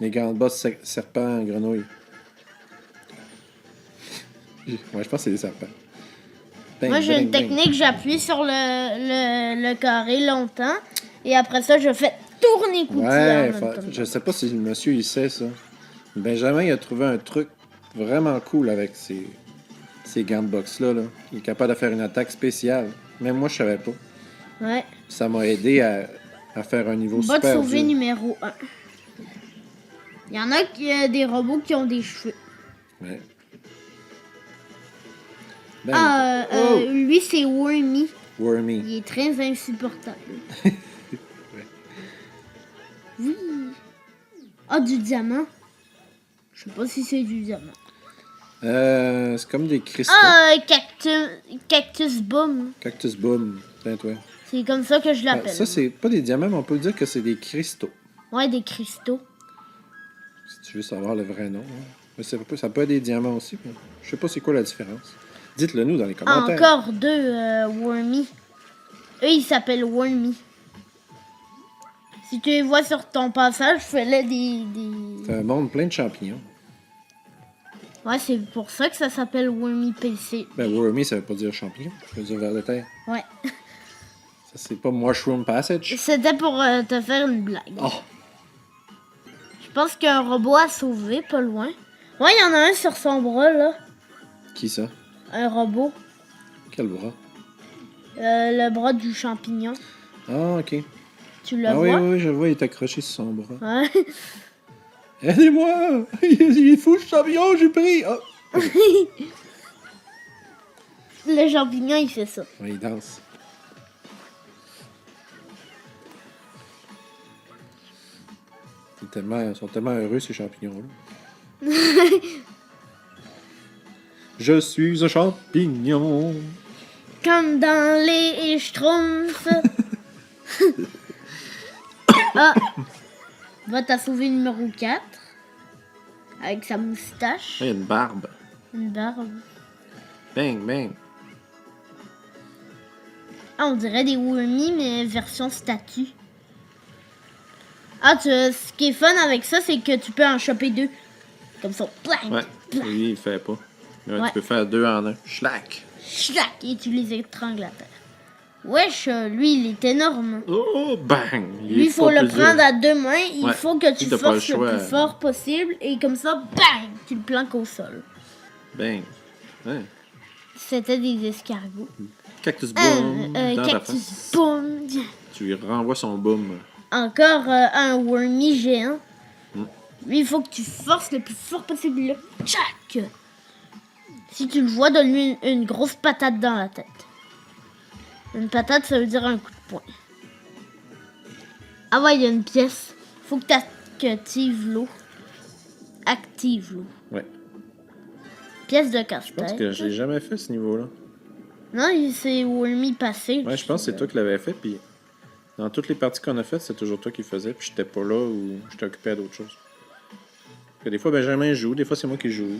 [SPEAKER 2] Mes gants de boxe serpent, grenouille. Ouais, je pense que c'est des serpents. Bang,
[SPEAKER 1] Moi, j'ai
[SPEAKER 2] bang,
[SPEAKER 1] une
[SPEAKER 2] bang.
[SPEAKER 1] technique, j'appuie sur le carré longtemps. Et après ça, je fais tourner Coutil
[SPEAKER 2] Ouais,
[SPEAKER 1] en même temps.
[SPEAKER 2] je sais pas si le monsieur il sait ça. Benjamin il a trouvé un truc vraiment cool avec ces gants de boxe là. Il est capable de faire une attaque spéciale. Même moi je savais pas.
[SPEAKER 1] Ouais.
[SPEAKER 2] Ça m'a aidé à faire un niveau
[SPEAKER 1] Bot
[SPEAKER 2] super
[SPEAKER 1] sauvé
[SPEAKER 2] dur.
[SPEAKER 1] numéro 1. Il y en a des robots qui ont des cheveux.
[SPEAKER 2] Ouais. Ben, oh!
[SPEAKER 1] Lui, c'est Wormy.
[SPEAKER 2] Wormy.
[SPEAKER 1] Il est très insupportable. Oui. Ah, du diamant. Je sais pas si c'est du diamant.
[SPEAKER 2] C'est comme des cristaux.
[SPEAKER 1] Ah, cactus boom.
[SPEAKER 2] Cactus boom. Tiens, toi.
[SPEAKER 1] C'est comme ça que je l'appelle.
[SPEAKER 2] Ça, c'est pas des diamants, mais on peut dire que c'est des cristaux.
[SPEAKER 1] Ouais, des cristaux.
[SPEAKER 2] Si tu veux savoir le vrai nom. Hein. Mais ça peut être des diamants aussi. Mais je sais pas c'est quoi la différence. Dites-le nous dans les commentaires.
[SPEAKER 1] Encore deux Wormy. Eux, ils s'appellent Wormy. Si tu les vois sur ton passage, fais-le des...
[SPEAKER 2] C'est un monde plein de champignons.
[SPEAKER 1] Ouais, c'est pour ça que ça s'appelle Wormy PC.
[SPEAKER 2] Ben, Wormy, ça veut pas dire champignon. Ça veut dire vers de terre.
[SPEAKER 1] Ouais.
[SPEAKER 2] Ça, c'est pas Mushroom Passage.
[SPEAKER 1] C'était pour te faire une blague.
[SPEAKER 2] Oh!
[SPEAKER 1] Je pense qu'il y a un robot à sauver, pas loin. Ouais, il y en a un sur son bras, là.
[SPEAKER 2] Qui ça?
[SPEAKER 1] Un robot.
[SPEAKER 2] Quel bras?
[SPEAKER 1] Le bras du champignon.
[SPEAKER 2] Ah, ok.
[SPEAKER 1] Tu le
[SPEAKER 2] Ah oui,
[SPEAKER 1] vois?
[SPEAKER 2] oui, je le vois, il est accroché sur son bras.
[SPEAKER 1] Ouais.
[SPEAKER 2] Aidez-moi! Il est fou, le champignon, j'ai pris! Ah!
[SPEAKER 1] Le champignon, il fait ça.
[SPEAKER 2] Ouais, il danse. Ils sont tellement heureux, ces champignons-là. Je suis un champignon.
[SPEAKER 1] Comme dans les Schtroumpfs. Ah! Va t'as sauvé numéro 4. Avec sa moustache.
[SPEAKER 2] Il y a une barbe.
[SPEAKER 1] Une barbe.
[SPEAKER 2] Bang, bang.
[SPEAKER 1] Ah, on dirait des Wormy, mais version statue. Ah, ce qui est fun avec ça, c'est que tu peux en choper 2. Comme ça. Blank,
[SPEAKER 2] Ouais,
[SPEAKER 1] blank,
[SPEAKER 2] lui, il le fait pas. Là,
[SPEAKER 1] Ouais.
[SPEAKER 2] Tu peux faire 2 en 1. Schlack!
[SPEAKER 1] Schlac, et tu les étrangles à terre. Wesh, lui, il est énorme.
[SPEAKER 2] Oh, bang!
[SPEAKER 1] Lui, il faut le prendre à 2 mains. Il
[SPEAKER 2] Ouais.
[SPEAKER 1] faut que tu
[SPEAKER 2] T'as pas le
[SPEAKER 1] forces le
[SPEAKER 2] choix.
[SPEAKER 1] plus fort possible. Et comme ça, bang! Tu le planques au sol.
[SPEAKER 2] Bang! Ouais.
[SPEAKER 1] C'était des escargots.
[SPEAKER 2] Cactus boom dans ta
[SPEAKER 1] Cactus,
[SPEAKER 2] face.
[SPEAKER 1] boum!
[SPEAKER 2] Tu lui renvoies son boom.
[SPEAKER 1] Encore un Wormy géant.
[SPEAKER 2] Mm.
[SPEAKER 1] Lui, il faut que tu forces le plus fort possible. Là. Tchac! Si tu le vois, donne-lui une grosse patate dans la tête. Une patate, ça veut dire un coup de poing. Ah ouais, il y a une pièce. Faut que tu actives l'eau. Active l'eau.
[SPEAKER 2] Ouais.
[SPEAKER 1] Pièce de
[SPEAKER 2] Je pense
[SPEAKER 1] casse-tête.
[SPEAKER 2] que je l'ai jamais fait, ce niveau-là.
[SPEAKER 1] Non, c'est Wormy passé.
[SPEAKER 2] Ouais, je pense que c'est toi qui l'avais fait, puis dans toutes les parties qu'on a faites, c'est toujours toi qui le faisais, puis j'étais pas là ou j'étais occupé à d'autres choses. Parce que des fois, Benjamin joue, des fois, c'est moi qui joue.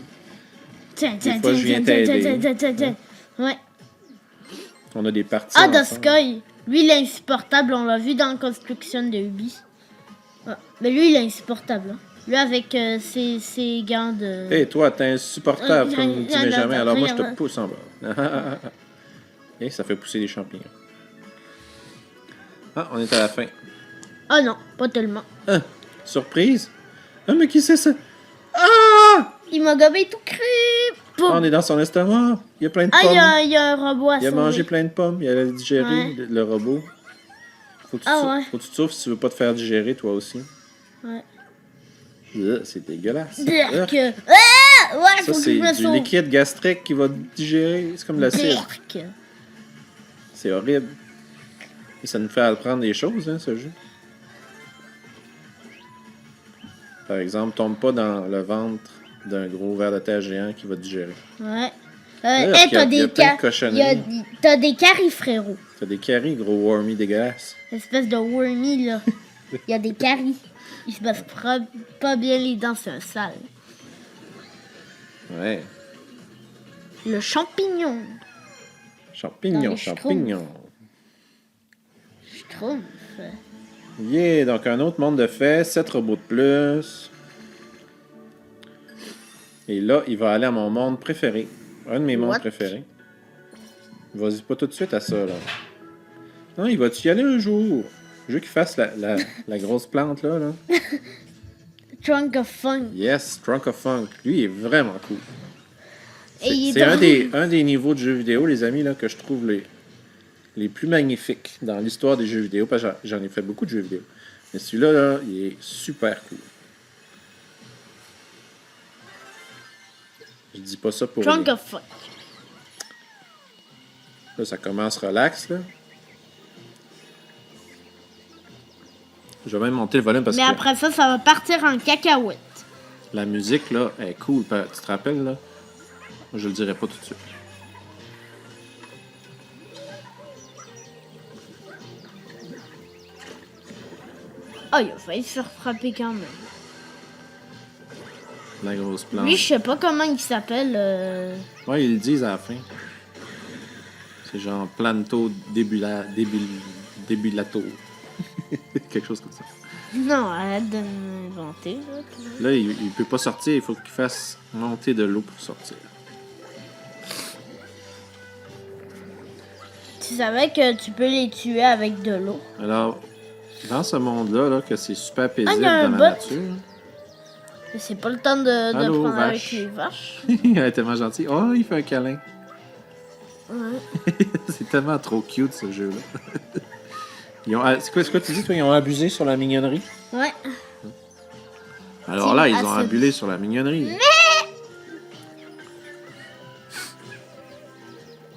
[SPEAKER 1] Tiens,
[SPEAKER 2] Des fois, je viens t'aider.
[SPEAKER 1] tiens. Ouais.
[SPEAKER 2] On a des parties.
[SPEAKER 1] Ah,
[SPEAKER 2] ensemble.
[SPEAKER 1] Sky. Lui, il est insupportable. On l'a vu dans Construction de Ubi. Ouais. Mais lui, il est insupportable. Hein. Lui, avec ses gants de...
[SPEAKER 2] Hé, toi, t'es insupportable, comme
[SPEAKER 1] rien,
[SPEAKER 2] dit Benjamin,
[SPEAKER 1] rien,
[SPEAKER 2] alors moi, je
[SPEAKER 1] rien.
[SPEAKER 2] te pousse en bas. Et ça fait pousser des champignons. Ah, on est à la fin.
[SPEAKER 1] Ah non, pas tellement.
[SPEAKER 2] Ah, surprise? Ah, mais qui c'est ça? Ah!
[SPEAKER 1] Il m'a gobé tout cru.
[SPEAKER 2] Ah,
[SPEAKER 1] Boum.
[SPEAKER 2] on est dans son estomac. Il y a plein de
[SPEAKER 1] Ah,
[SPEAKER 2] pommes.
[SPEAKER 1] il y a un robot à
[SPEAKER 2] Il a
[SPEAKER 1] sauver.
[SPEAKER 2] mangé plein de pommes. Il a digéré
[SPEAKER 1] Ouais.
[SPEAKER 2] le robot. Faut que tu
[SPEAKER 1] Ah ouais.
[SPEAKER 2] faut que tu te sauves si tu veux pas te faire digérer, toi aussi.
[SPEAKER 1] Ouais.
[SPEAKER 2] C'est dégueulasse.
[SPEAKER 1] Dirk.
[SPEAKER 2] Urgh.
[SPEAKER 1] Ah! Ouais,
[SPEAKER 2] Ça,
[SPEAKER 1] faut que
[SPEAKER 2] c'est
[SPEAKER 1] je me
[SPEAKER 2] du
[SPEAKER 1] sauve.
[SPEAKER 2] liquide gastrique qui va digérer. C'est comme l'acide.
[SPEAKER 1] Dirk.
[SPEAKER 2] C'est horrible. Et ça nous fait apprendre des choses, hein, ce jeu. Par exemple, tombe pas dans le ventre d'un gros ver de terre géant qui va te digérer.
[SPEAKER 1] Ouais.
[SPEAKER 2] D'ailleurs,
[SPEAKER 1] Hey,
[SPEAKER 2] il y a-
[SPEAKER 1] t'as
[SPEAKER 2] il y a
[SPEAKER 1] des
[SPEAKER 2] plein de
[SPEAKER 1] caries.
[SPEAKER 2] cochonneries.
[SPEAKER 1] T'as des caries, frérot.
[SPEAKER 2] T'as des caries, gros wormy dégueulasse.
[SPEAKER 1] Espèce de Wormy, là. Il y a des caries. Il se passe pas bien les dents, c'est un sale.
[SPEAKER 2] Ouais.
[SPEAKER 1] Le champignon.
[SPEAKER 2] Champignon,
[SPEAKER 1] Dans les
[SPEAKER 2] champignon.
[SPEAKER 1] Je trouve.
[SPEAKER 2] Yeah, donc un autre monde de fait, 7 robots de plus. Et là, il va aller à mon monde préféré. Un de mes mondes
[SPEAKER 1] What?
[SPEAKER 2] préférés. Vas-y pas tout de suite à ça, là. Non, il va-tu y aller un jour? Je veux qu'il fasse la grosse plante, là.
[SPEAKER 1] Trunk of Fun.
[SPEAKER 2] Yes, Trunk of Funk. Lui, il est vraiment cool.
[SPEAKER 1] Et il est
[SPEAKER 2] C'est
[SPEAKER 1] drôle.
[SPEAKER 2] un des niveaux de jeux vidéo, les amis, là, que je trouve les plus magnifiques dans l'histoire des jeux vidéo. Parce que j'en ai fait beaucoup de jeux vidéo. Mais celui-là, là, il est super cool. Je dis pas ça pour
[SPEAKER 1] Trunk
[SPEAKER 2] rien.
[SPEAKER 1] of Fun.
[SPEAKER 2] Là, ça commence relax, là. Je vais même monter le volume parce
[SPEAKER 1] Mais
[SPEAKER 2] que
[SPEAKER 1] après ça, ça va partir en cacahuète.
[SPEAKER 2] la musique, là, est cool. Tu te rappelles, là? Je le dirai pas tout de suite.
[SPEAKER 1] Oh, il a failli se faire frapper quand même.
[SPEAKER 2] La grosse plante.
[SPEAKER 1] Lui, je sais pas comment il s'appelle.
[SPEAKER 2] Ouais, ils le disent à la fin. C'est genre Planto Debulato. Quelque chose comme ça.
[SPEAKER 1] Non, arrête de m'inventer. Là.
[SPEAKER 2] Là, il peut pas sortir. Il faut qu'il fasse monter de l'eau pour sortir.
[SPEAKER 1] Tu savais que tu peux les tuer avec de l'eau.
[SPEAKER 2] Alors, dans ce monde-là, là, que c'est super paisible
[SPEAKER 1] il y a un
[SPEAKER 2] dans la
[SPEAKER 1] bot.
[SPEAKER 2] nature,
[SPEAKER 1] C'est pas le temps de
[SPEAKER 2] Allô,
[SPEAKER 1] prendre avec
[SPEAKER 2] vache.
[SPEAKER 1] les vaches.
[SPEAKER 2] Il est tellement gentil. Oh, il fait un câlin.
[SPEAKER 1] Ouais.
[SPEAKER 2] C'est tellement trop cute, ce jeu-là. C'est quoi tu dis, toi? Ils ont abusé sur la mignonnerie?
[SPEAKER 1] Ouais.
[SPEAKER 2] Alors là, ils ont abusé sur la mignonnerie.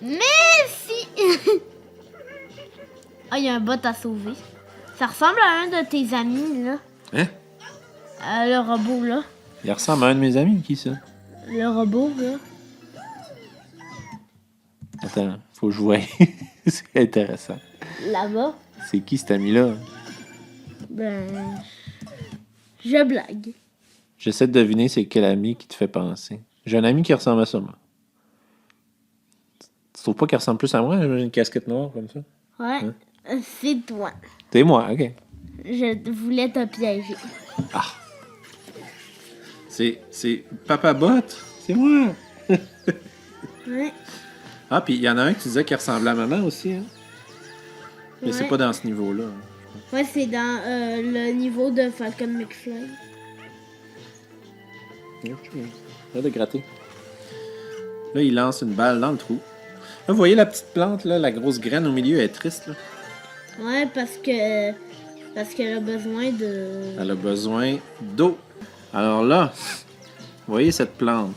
[SPEAKER 1] Mais si... Ah, il y a un bot à sauver. Ça ressemble à un de tes amis, là.
[SPEAKER 2] Hein?
[SPEAKER 1] Le robot, là.
[SPEAKER 2] Il ressemble à un de mes amis, qui ça?
[SPEAKER 1] Le robot, là.
[SPEAKER 2] Attends, faut jouer. C'est intéressant.
[SPEAKER 1] Là-bas.
[SPEAKER 2] C'est qui cet ami-là?
[SPEAKER 1] Ben... Je blague.
[SPEAKER 2] J'essaie de deviner c'est quel ami qui te fait penser. J'ai un ami qui ressemble à ça, moi. Tu trouves pas qu'il ressemble plus à moi? J'ai une casquette noire comme ça.
[SPEAKER 1] Ouais. C'est toi.
[SPEAKER 2] T'es moi, ok.
[SPEAKER 1] Je voulais te piéger.
[SPEAKER 2] Ah! C'est Papa Bot? C'est moi!
[SPEAKER 1] Ouais.
[SPEAKER 2] Ah, puis il y en a un qui disait qu'il ressemblait à maman aussi, hein? Mais c'est
[SPEAKER 1] Ouais.
[SPEAKER 2] pas dans ce niveau-là.
[SPEAKER 1] Ouais, c'est dans le niveau de Falcon McFly.
[SPEAKER 2] Là, de gratter. Là, il lance une balle dans le trou. Là, vous voyez la petite plante, là, la grosse graine au milieu, elle est triste, là.
[SPEAKER 1] Ouais, parce qu'elle a besoin de...
[SPEAKER 2] Elle a besoin d'eau. Alors là, vous voyez cette plante?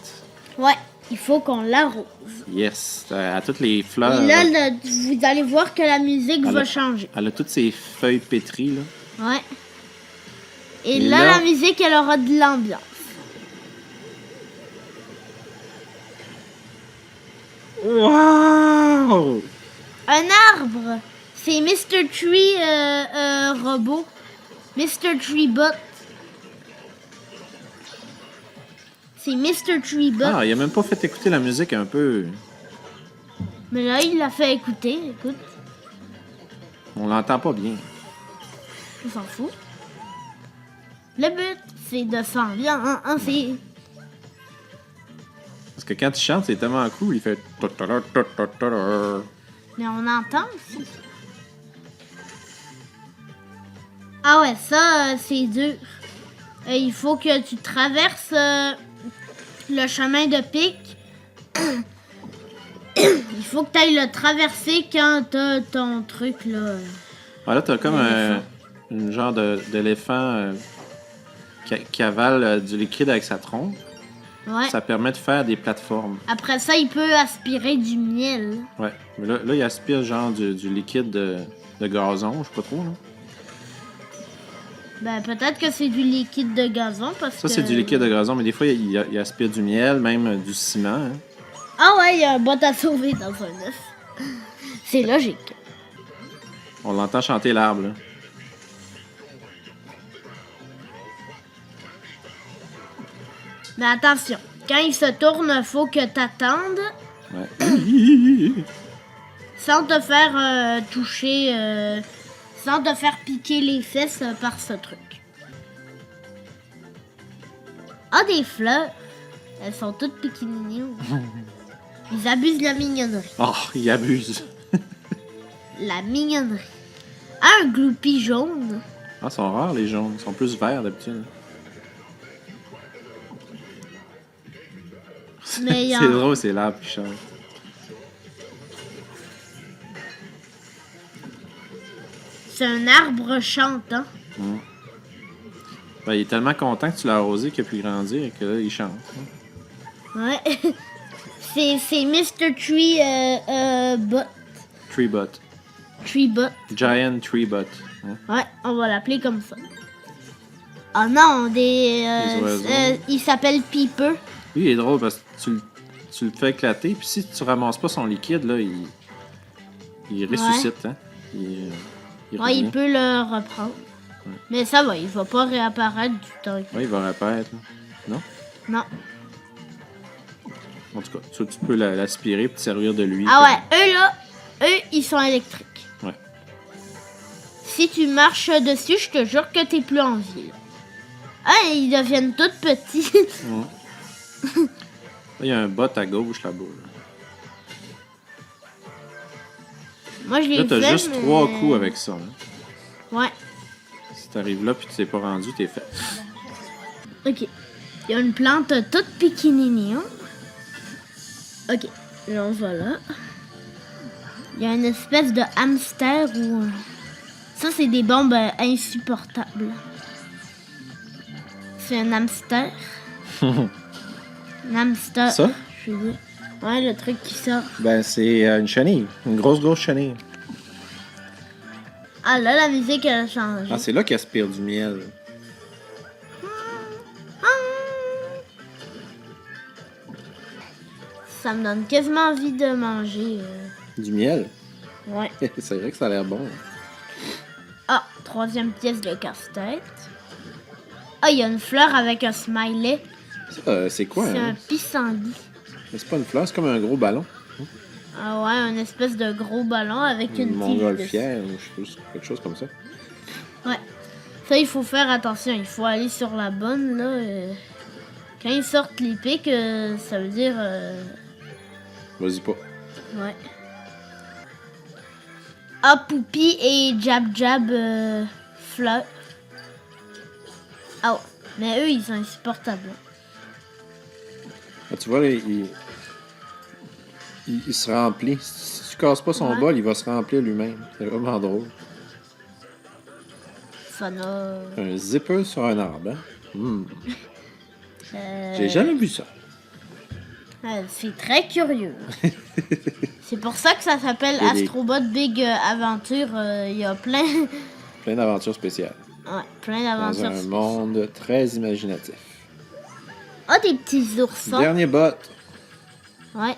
[SPEAKER 1] Ouais, il faut qu'on l'arrose.
[SPEAKER 2] Yes, à toutes les fleurs.
[SPEAKER 1] Et là, vous allez voir que la musique
[SPEAKER 2] Elle
[SPEAKER 1] va
[SPEAKER 2] a-
[SPEAKER 1] changer.
[SPEAKER 2] Elle a toutes ses feuilles pétries, là.
[SPEAKER 1] Ouais. Et
[SPEAKER 2] Et
[SPEAKER 1] là,
[SPEAKER 2] là-
[SPEAKER 1] la musique, elle aura de l'ambiance.
[SPEAKER 2] Wow!
[SPEAKER 1] Un arbre. C'est Mr. Tree robot. Mr. Tree bot. C'est Mr. Tree bot.
[SPEAKER 2] Ah, il a même pas fait écouter la musique un peu.
[SPEAKER 1] Mais là, il l'a fait écouter. Écoute,
[SPEAKER 2] On l'entend pas bien.
[SPEAKER 1] on s'en fout. Le but, c'est de s'ambiancer.
[SPEAKER 2] Parce que quand il chante, c'est tellement cool, il fait.
[SPEAKER 1] Mais on entend aussi. Ah ouais, ça, c'est dur. Il faut que tu traverses le chemin de pic. Il faut que tu ailles le traverser quand t'as ton truc, là.
[SPEAKER 2] Ah, là, t'as comme une genre d'éléphant qui avale du liquide avec sa trompe.
[SPEAKER 1] Ouais.
[SPEAKER 2] Ça permet de faire des plateformes.
[SPEAKER 1] Après ça, il peut aspirer du miel.
[SPEAKER 2] Ouais. Mais là il aspire genre du liquide de gazon, je sais pas trop. Là.
[SPEAKER 1] Ben, peut-être que c'est du liquide de gazon, parce
[SPEAKER 2] Ça,
[SPEAKER 1] que...
[SPEAKER 2] c'est du liquide de gazon, mais des fois, il aspire du miel, même du ciment. Hein.
[SPEAKER 1] Ah ouais, il y a un bot à sauver dans un œuf. C'est logique.
[SPEAKER 2] On l'entend chanter l'arbre. Là.
[SPEAKER 1] Mais attention, quand il se tourne, faut que t'attendes
[SPEAKER 2] Ouais.
[SPEAKER 1] sans te faire toucher, sans te faire piquer les fesses par ce truc. Ah, des fleurs. Elles sont toutes pequeñines. Ils abusent de la mignonnerie.
[SPEAKER 2] Oh, il abuse.
[SPEAKER 1] La mignonnerie. Ah, un gloopy jaune.
[SPEAKER 2] Ah, ils sont rares, les jaunes. Ils sont plus verts d'habitude.
[SPEAKER 1] Mais il y a
[SPEAKER 2] C'est drôle, c'est l'arbre qui chante.
[SPEAKER 1] C'est un arbre chantant.
[SPEAKER 2] Ben, il est tellement content que tu l'as arrosé qu'il a pu grandir et que là, il chante.
[SPEAKER 1] Ouais. C'est Mr. Tree Bot.
[SPEAKER 2] Treebot.
[SPEAKER 1] Tree Bot.
[SPEAKER 2] Giant Treebot. Hein?
[SPEAKER 1] Ouais, on va l'appeler comme ça. Ah non,
[SPEAKER 2] Des oiseaux.
[SPEAKER 1] il s'appelle Peeper.
[SPEAKER 2] Lui, il est drôle parce que tu le fais éclater, puis si tu ramasses pas son liquide, là, il ressuscite. Hein? Il
[SPEAKER 1] Ouais,
[SPEAKER 2] revient.
[SPEAKER 1] il peut le reprendre. Mais ça va, il va pas réapparaître du temps.
[SPEAKER 2] Ouais, il va réapparaître. Là. Non?
[SPEAKER 1] Non.
[SPEAKER 2] En tout cas, tu peux l'aspirer et te servir de lui.
[SPEAKER 1] Ah ouais, eux là, ils sont électriques.
[SPEAKER 2] Ouais.
[SPEAKER 1] Si tu marches dessus, je te jure que t'es plus en vie. Là. Ah, ils deviennent tout petits.
[SPEAKER 2] Là, il y a un bot à gauche là-bas. Là,
[SPEAKER 1] Moi, je l'ai
[SPEAKER 2] là t'as
[SPEAKER 1] fait,
[SPEAKER 2] juste
[SPEAKER 1] mais...
[SPEAKER 2] 3 coups avec ça. Là.
[SPEAKER 1] Ouais,
[SPEAKER 2] Si t'arrives là puis tu t'es pas rendu, t'es fait.
[SPEAKER 1] ok. Il y a une plante toute piquinini. Hein? Ok, là voilà. Il y a une espèce de hamster ou... Ça, c'est des bombes insupportables. C'est un hamster. Un hamster.
[SPEAKER 2] Ça?
[SPEAKER 1] Je veux dire. Ouais, le truc qui sort.
[SPEAKER 2] Ben, c'est une chenille. Une grosse chenille.
[SPEAKER 1] Ah là, la musique, elle a changé.
[SPEAKER 2] Ah, c'est là qu'elle aspire du miel.
[SPEAKER 1] Ça me donne quasiment envie de manger.
[SPEAKER 2] Du miel?
[SPEAKER 1] Ouais.
[SPEAKER 2] C'est vrai que ça a l'air bon.
[SPEAKER 1] Ah, troisième pièce de casse-tête. Ah, il y a une fleur avec un smiley.
[SPEAKER 2] Ça, c'est quoi,
[SPEAKER 1] C'est
[SPEAKER 2] hein?
[SPEAKER 1] un pissenlit.
[SPEAKER 2] Mais c'est pas une fleur, c'est comme un gros ballon.
[SPEAKER 1] Ah ouais, une espèce de gros ballon avec une tige dessus.
[SPEAKER 2] Montgolfière, ou je sais pas, quelque chose comme ça.
[SPEAKER 1] Ouais. Ça, il faut faire attention. Il faut aller sur la bonne, là. Quand ils sortent les pics, ça veut dire...
[SPEAKER 2] Vas-y pas.
[SPEAKER 1] Ouais. Ah, Poupie et Jab Jab fleur. Ah, mais eux, ils sont insupportables.
[SPEAKER 2] Ah, tu vois, là, il se remplit. Si tu casses pas son
[SPEAKER 1] Ouais.
[SPEAKER 2] bol, il va se remplir lui-même. C'est vraiment drôle.
[SPEAKER 1] Ça n'a...
[SPEAKER 2] Un zipper sur un arbre, hein? J'ai jamais vu ça.
[SPEAKER 1] C'est très curieux. C'est pour ça que ça s'appelle
[SPEAKER 2] Il y a des-
[SPEAKER 1] Astrobot Big Adventure. Il y a plein...
[SPEAKER 2] Plein d'aventures spéciales.
[SPEAKER 1] Ouais, plein
[SPEAKER 2] Dans
[SPEAKER 1] d'aventures.
[SPEAKER 2] un monde très imaginatif.
[SPEAKER 1] Ah, des petits oursons.
[SPEAKER 2] Dernier bot.
[SPEAKER 1] Ouais.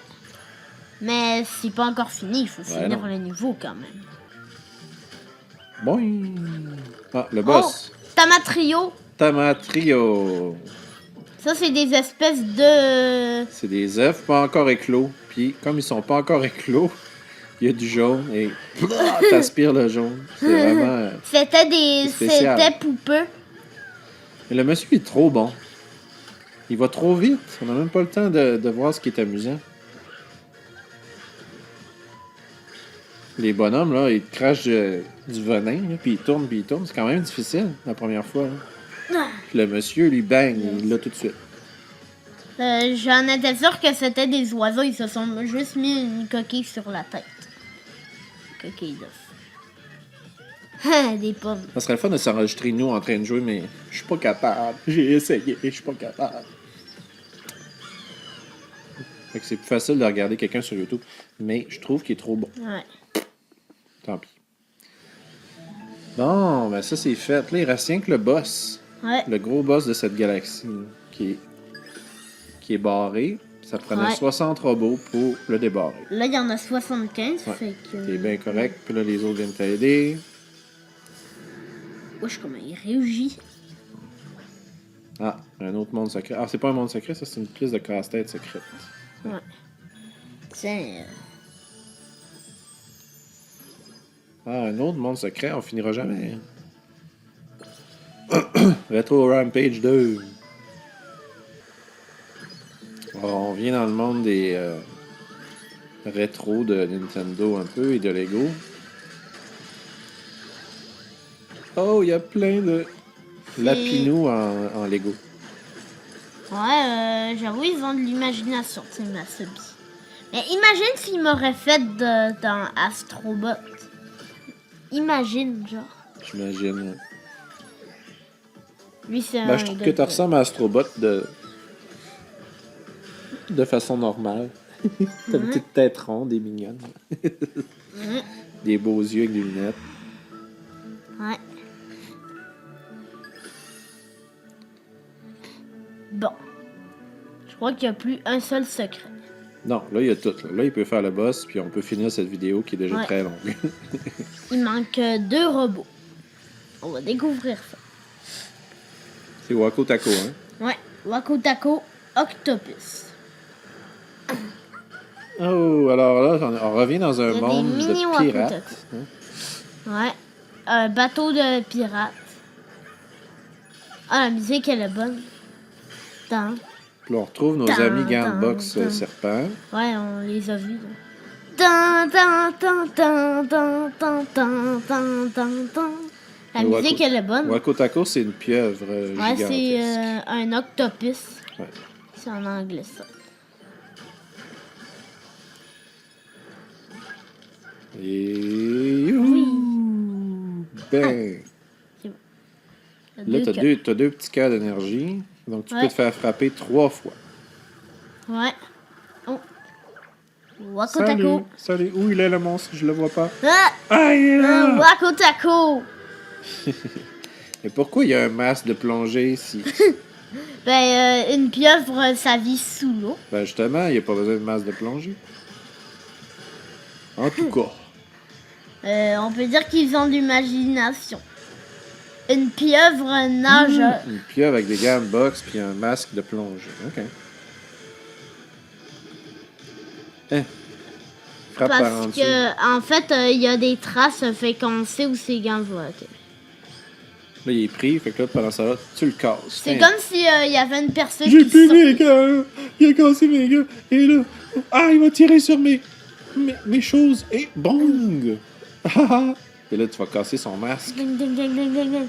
[SPEAKER 1] Mais c'est pas encore fini. Il faut
[SPEAKER 2] Ouais,
[SPEAKER 1] finir
[SPEAKER 2] non.
[SPEAKER 1] le niveau quand même.
[SPEAKER 2] Boing. Ah, le boss.
[SPEAKER 1] Oh, Tamatrio.
[SPEAKER 2] Tamatrio.
[SPEAKER 1] Ça, c'est des espèces de...
[SPEAKER 2] C'est des œufs pas encore éclos. Puis, comme ils sont pas encore éclos, il y a du jaune et t'aspires le jaune. C'est vraiment...
[SPEAKER 1] C'était
[SPEAKER 2] C'est spécial.
[SPEAKER 1] C'était poupeux.
[SPEAKER 2] Mais le monsieur est trop bon. Il va trop vite. On n'a même pas le temps de voir ce qui est amusant. Les bonhommes, là, ils crachent du venin, là, puis ils tournent. C'est quand même difficile, la première fois. Là. Puis le monsieur, lui, bang, il l'a tout de suite.
[SPEAKER 1] J'en étais sûre que c'était des oiseaux. Ils se sont juste mis une coquille sur la tête. Coquille d'œuf. Des pommes.
[SPEAKER 2] Ça serait le fun de s'enregistrer, nous, en train de jouer, mais je suis pas capable. J'ai essayé, je suis pas capable. Fait que c'est plus facile de regarder quelqu'un sur YouTube. Mais je trouve qu'il est trop bon.
[SPEAKER 1] Ouais.
[SPEAKER 2] Tant pis. Bon, ben ça, c'est fait. Là, il reste rien que le boss.
[SPEAKER 1] Ouais.
[SPEAKER 2] Le gros boss de cette galaxie, là, qui est barré. Ça prenait
[SPEAKER 1] Ouais.
[SPEAKER 2] 60 robots pour le débarrer.
[SPEAKER 1] Là, il y en a 75.
[SPEAKER 2] Ouais.
[SPEAKER 1] Fait que...
[SPEAKER 2] C'est bien correct. Puis là, les autres viennent t'aider.
[SPEAKER 1] Wesh, comment il réagit.
[SPEAKER 2] Ah, un autre monde secret. Ah, c'est pas un monde secret, ça, c'est une piste de casse-tête secrète.
[SPEAKER 1] Ouais. Tiens.
[SPEAKER 2] Ah, un autre monde secret, on finira jamais. Retro Rampage 2. Alors, on vient dans le monde des rétro de Nintendo un peu et de Lego. Oh, il y a plein de lapinous en Lego.
[SPEAKER 1] Ouais, j'avoue, ils ont de l'imagination, tu sais, Masabi. Mais imagine s'ils m'auraient fait dans Astrobot. Imagine, genre.
[SPEAKER 2] J'imagine.
[SPEAKER 1] Lui, c'est
[SPEAKER 2] Ben, je trouve que tu ressembles à Astrobot de façon normale. T'as une petite tête ronde et mignonne. Des beaux yeux avec des lunettes.
[SPEAKER 1] Ouais. Bon. Je crois qu'il n'y a plus un seul secret.
[SPEAKER 2] Non, là, il y a tout. Là, il peut faire le boss, puis on peut finir cette vidéo qui est déjà
[SPEAKER 1] Ouais.
[SPEAKER 2] très longue.
[SPEAKER 1] Il manque 2 robots. On va découvrir ça.
[SPEAKER 2] C'est Wako Taco, hein?
[SPEAKER 1] Ouais. Wako Taco Octopus.
[SPEAKER 2] Oh, alors là, on revient dans un
[SPEAKER 1] Il y a des
[SPEAKER 2] monde
[SPEAKER 1] mini
[SPEAKER 2] de
[SPEAKER 1] Wako
[SPEAKER 2] pirates.
[SPEAKER 1] Taco.
[SPEAKER 2] Hein?
[SPEAKER 1] Ouais. Un bateau de pirates. Ah, la musique, elle est bonne. Tant.
[SPEAKER 2] Puis là, on retrouve nos
[SPEAKER 1] Tan,
[SPEAKER 2] amis
[SPEAKER 1] tan,
[SPEAKER 2] Gantbox
[SPEAKER 1] tan.
[SPEAKER 2] Serpent.
[SPEAKER 1] Ouais, on les a vus. Là. Tan, tan, tan, tan, tan, tan, tan, tan, tan, tan. La musique, elle est bonne.
[SPEAKER 2] Wako Taco, c'est une pieuvre
[SPEAKER 1] Ouais,
[SPEAKER 2] gigantesque.
[SPEAKER 1] c'est un octopus.
[SPEAKER 2] Ouais.
[SPEAKER 1] C'est en anglais, ça.
[SPEAKER 2] Et...
[SPEAKER 1] Oui.
[SPEAKER 2] Ben!
[SPEAKER 1] C'est bon.
[SPEAKER 2] Là, t'as deux petits cœurs d'énergie. Donc, tu peux te faire frapper 3 fois.
[SPEAKER 1] Ouais. Oh. Wako
[SPEAKER 2] Salut!
[SPEAKER 1] Taco.
[SPEAKER 2] Salut! Où il est, le monstre? Je le vois pas.
[SPEAKER 1] Ah!
[SPEAKER 2] Ah, il est là!
[SPEAKER 1] Wako Taco.
[SPEAKER 2] Et pourquoi il y a un masque de plongée ici?
[SPEAKER 1] Ben, une pieuvre, ça vit sous l'eau.
[SPEAKER 2] Ben, justement, il n'y a pas besoin de masque de plongée. En tout cas.
[SPEAKER 1] On peut dire qu'ils ont de l'imagination. Une pieuvre nage.
[SPEAKER 2] Une pieuvre avec des gants de boxe puis un masque de plongée. OK. Hein? Frappe par en
[SPEAKER 1] Parce
[SPEAKER 2] dessous.
[SPEAKER 1] que, en fait, il y a des traces, fait qu'on sait où ces gants vont être.
[SPEAKER 2] Là, il est pris, fait que là, pendant ça, là, tu le casses.
[SPEAKER 1] C'est
[SPEAKER 2] Hein.
[SPEAKER 1] comme si il y avait une personne
[SPEAKER 2] J'ai
[SPEAKER 1] qui
[SPEAKER 2] plus
[SPEAKER 1] sort-
[SPEAKER 2] mes gants! Il a cassé mes gants! Et là, ah, il va tirer sur mes choses! Et bong! Et là, tu vas casser son masque.
[SPEAKER 1] Ding, ding, ding, ding, ding, ding.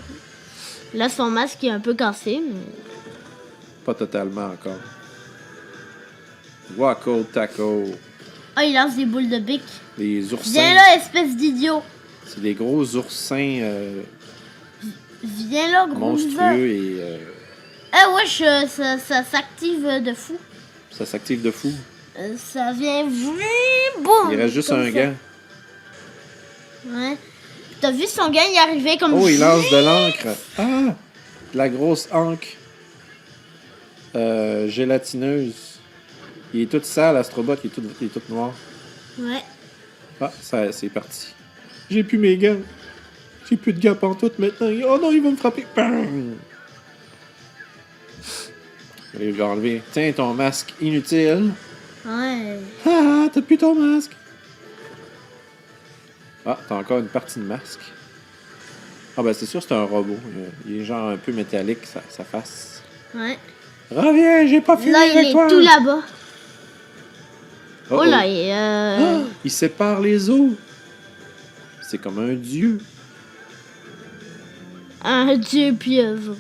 [SPEAKER 1] Là, son masque est un peu cassé, mais...
[SPEAKER 2] Pas totalement encore. Wako Taco.
[SPEAKER 1] Ah, il lance des boules de bic.
[SPEAKER 2] Les oursins.
[SPEAKER 1] Viens là, espèce d'idiot.
[SPEAKER 2] C'est des gros oursins
[SPEAKER 1] Viens là, gros
[SPEAKER 2] monstrueux et
[SPEAKER 1] Ah wesh, ça s'active de fou.
[SPEAKER 2] ça s'active de fou.
[SPEAKER 1] Ça vient... Boum!
[SPEAKER 2] Il reste juste
[SPEAKER 1] comme
[SPEAKER 2] un
[SPEAKER 1] ça.
[SPEAKER 2] gant.
[SPEAKER 1] Ouais. T'as vu son gant, il arrivait comme...
[SPEAKER 2] Oh, il lance de l'encre. Ah! De la grosse encre. Gélatineuse. Il est tout sale, Astrobot, il est tout noir.
[SPEAKER 1] Ouais.
[SPEAKER 2] Ah, ça, c'est parti. J'ai plus mes gants. J'ai plus de gants pantoute maintenant. Oh non, il va me frapper. Bang! Allez, je vais enlever. Tiens, ton masque inutile.
[SPEAKER 1] Ouais.
[SPEAKER 2] Ah, t'as plus ton masque. Ah, t'as encore une partie de masque. Ah, ben c'est sûr, c'est un robot. Il est genre un peu métallique, sa face.
[SPEAKER 1] Ouais.
[SPEAKER 2] Reviens, j'ai pas fini
[SPEAKER 1] Là, il
[SPEAKER 2] avec
[SPEAKER 1] est
[SPEAKER 2] toi.
[SPEAKER 1] tout là-bas.
[SPEAKER 2] Oh,
[SPEAKER 1] Oh là, et
[SPEAKER 2] Ah, il sépare les eaux. C'est comme un dieu.
[SPEAKER 1] un dieu pieuvre.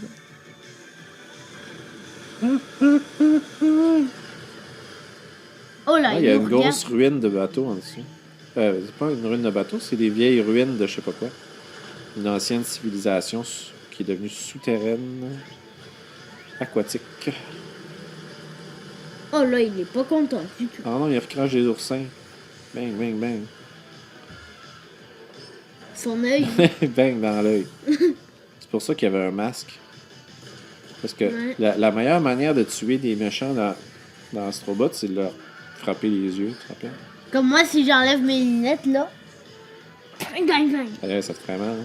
[SPEAKER 1] Oh là,
[SPEAKER 2] Ah, il y a
[SPEAKER 1] nous
[SPEAKER 2] une
[SPEAKER 1] regarde.
[SPEAKER 2] grosse ruine de bateau en dessous. C'est pas une ruine de bateau, c'est des vieilles ruines de je sais pas quoi. Une ancienne civilisation qui est devenue souterraine, aquatique.
[SPEAKER 1] Oh là, il est pas content du tout.
[SPEAKER 2] Ah non, il recrache des oursins. Bang, bang, bang.
[SPEAKER 1] Son œil.
[SPEAKER 2] Bang dans l'œil. C'est pour ça qu'il y avait un masque. Parce que
[SPEAKER 1] Ouais.
[SPEAKER 2] la meilleure manière de tuer des méchants dans Astrobot, c'est de leur frapper les yeux, tu te rappelles?
[SPEAKER 1] Comme moi, si j'enlève mes lunettes, là. Bang, bang, bang.
[SPEAKER 2] D'ailleurs, ça te ferait mal,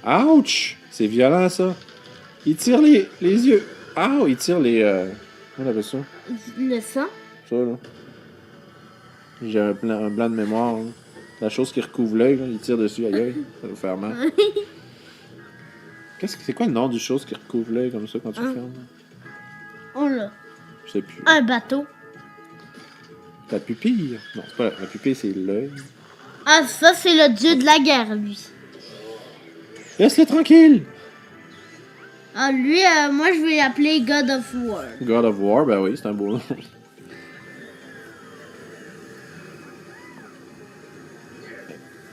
[SPEAKER 2] hein? Ouch! C'est violent, ça. Il tire les yeux. Ah, il tire les... Comment on appelle ça?
[SPEAKER 1] Le sang.
[SPEAKER 2] Ça, là. J'ai un blanc de mémoire. Là. La chose qui recouvre l'œil, là, il tire dessus, aïe, aïe. Ça va faire mal. C'est quoi le nom du chose qui recouvre l'œil comme ça quand tu le fermes?
[SPEAKER 1] Oh là.
[SPEAKER 2] Je sais plus.
[SPEAKER 1] Un bateau.
[SPEAKER 2] La pupille? Non, c'est pas la pupille, c'est l'œil.
[SPEAKER 1] Ah, ça, c'est le dieu de la guerre, lui.
[SPEAKER 2] Laisse-le tranquille!
[SPEAKER 1] Ah, lui, moi, je vais l'appeler God of War.
[SPEAKER 2] God of War, ben oui, c'est un beau nom.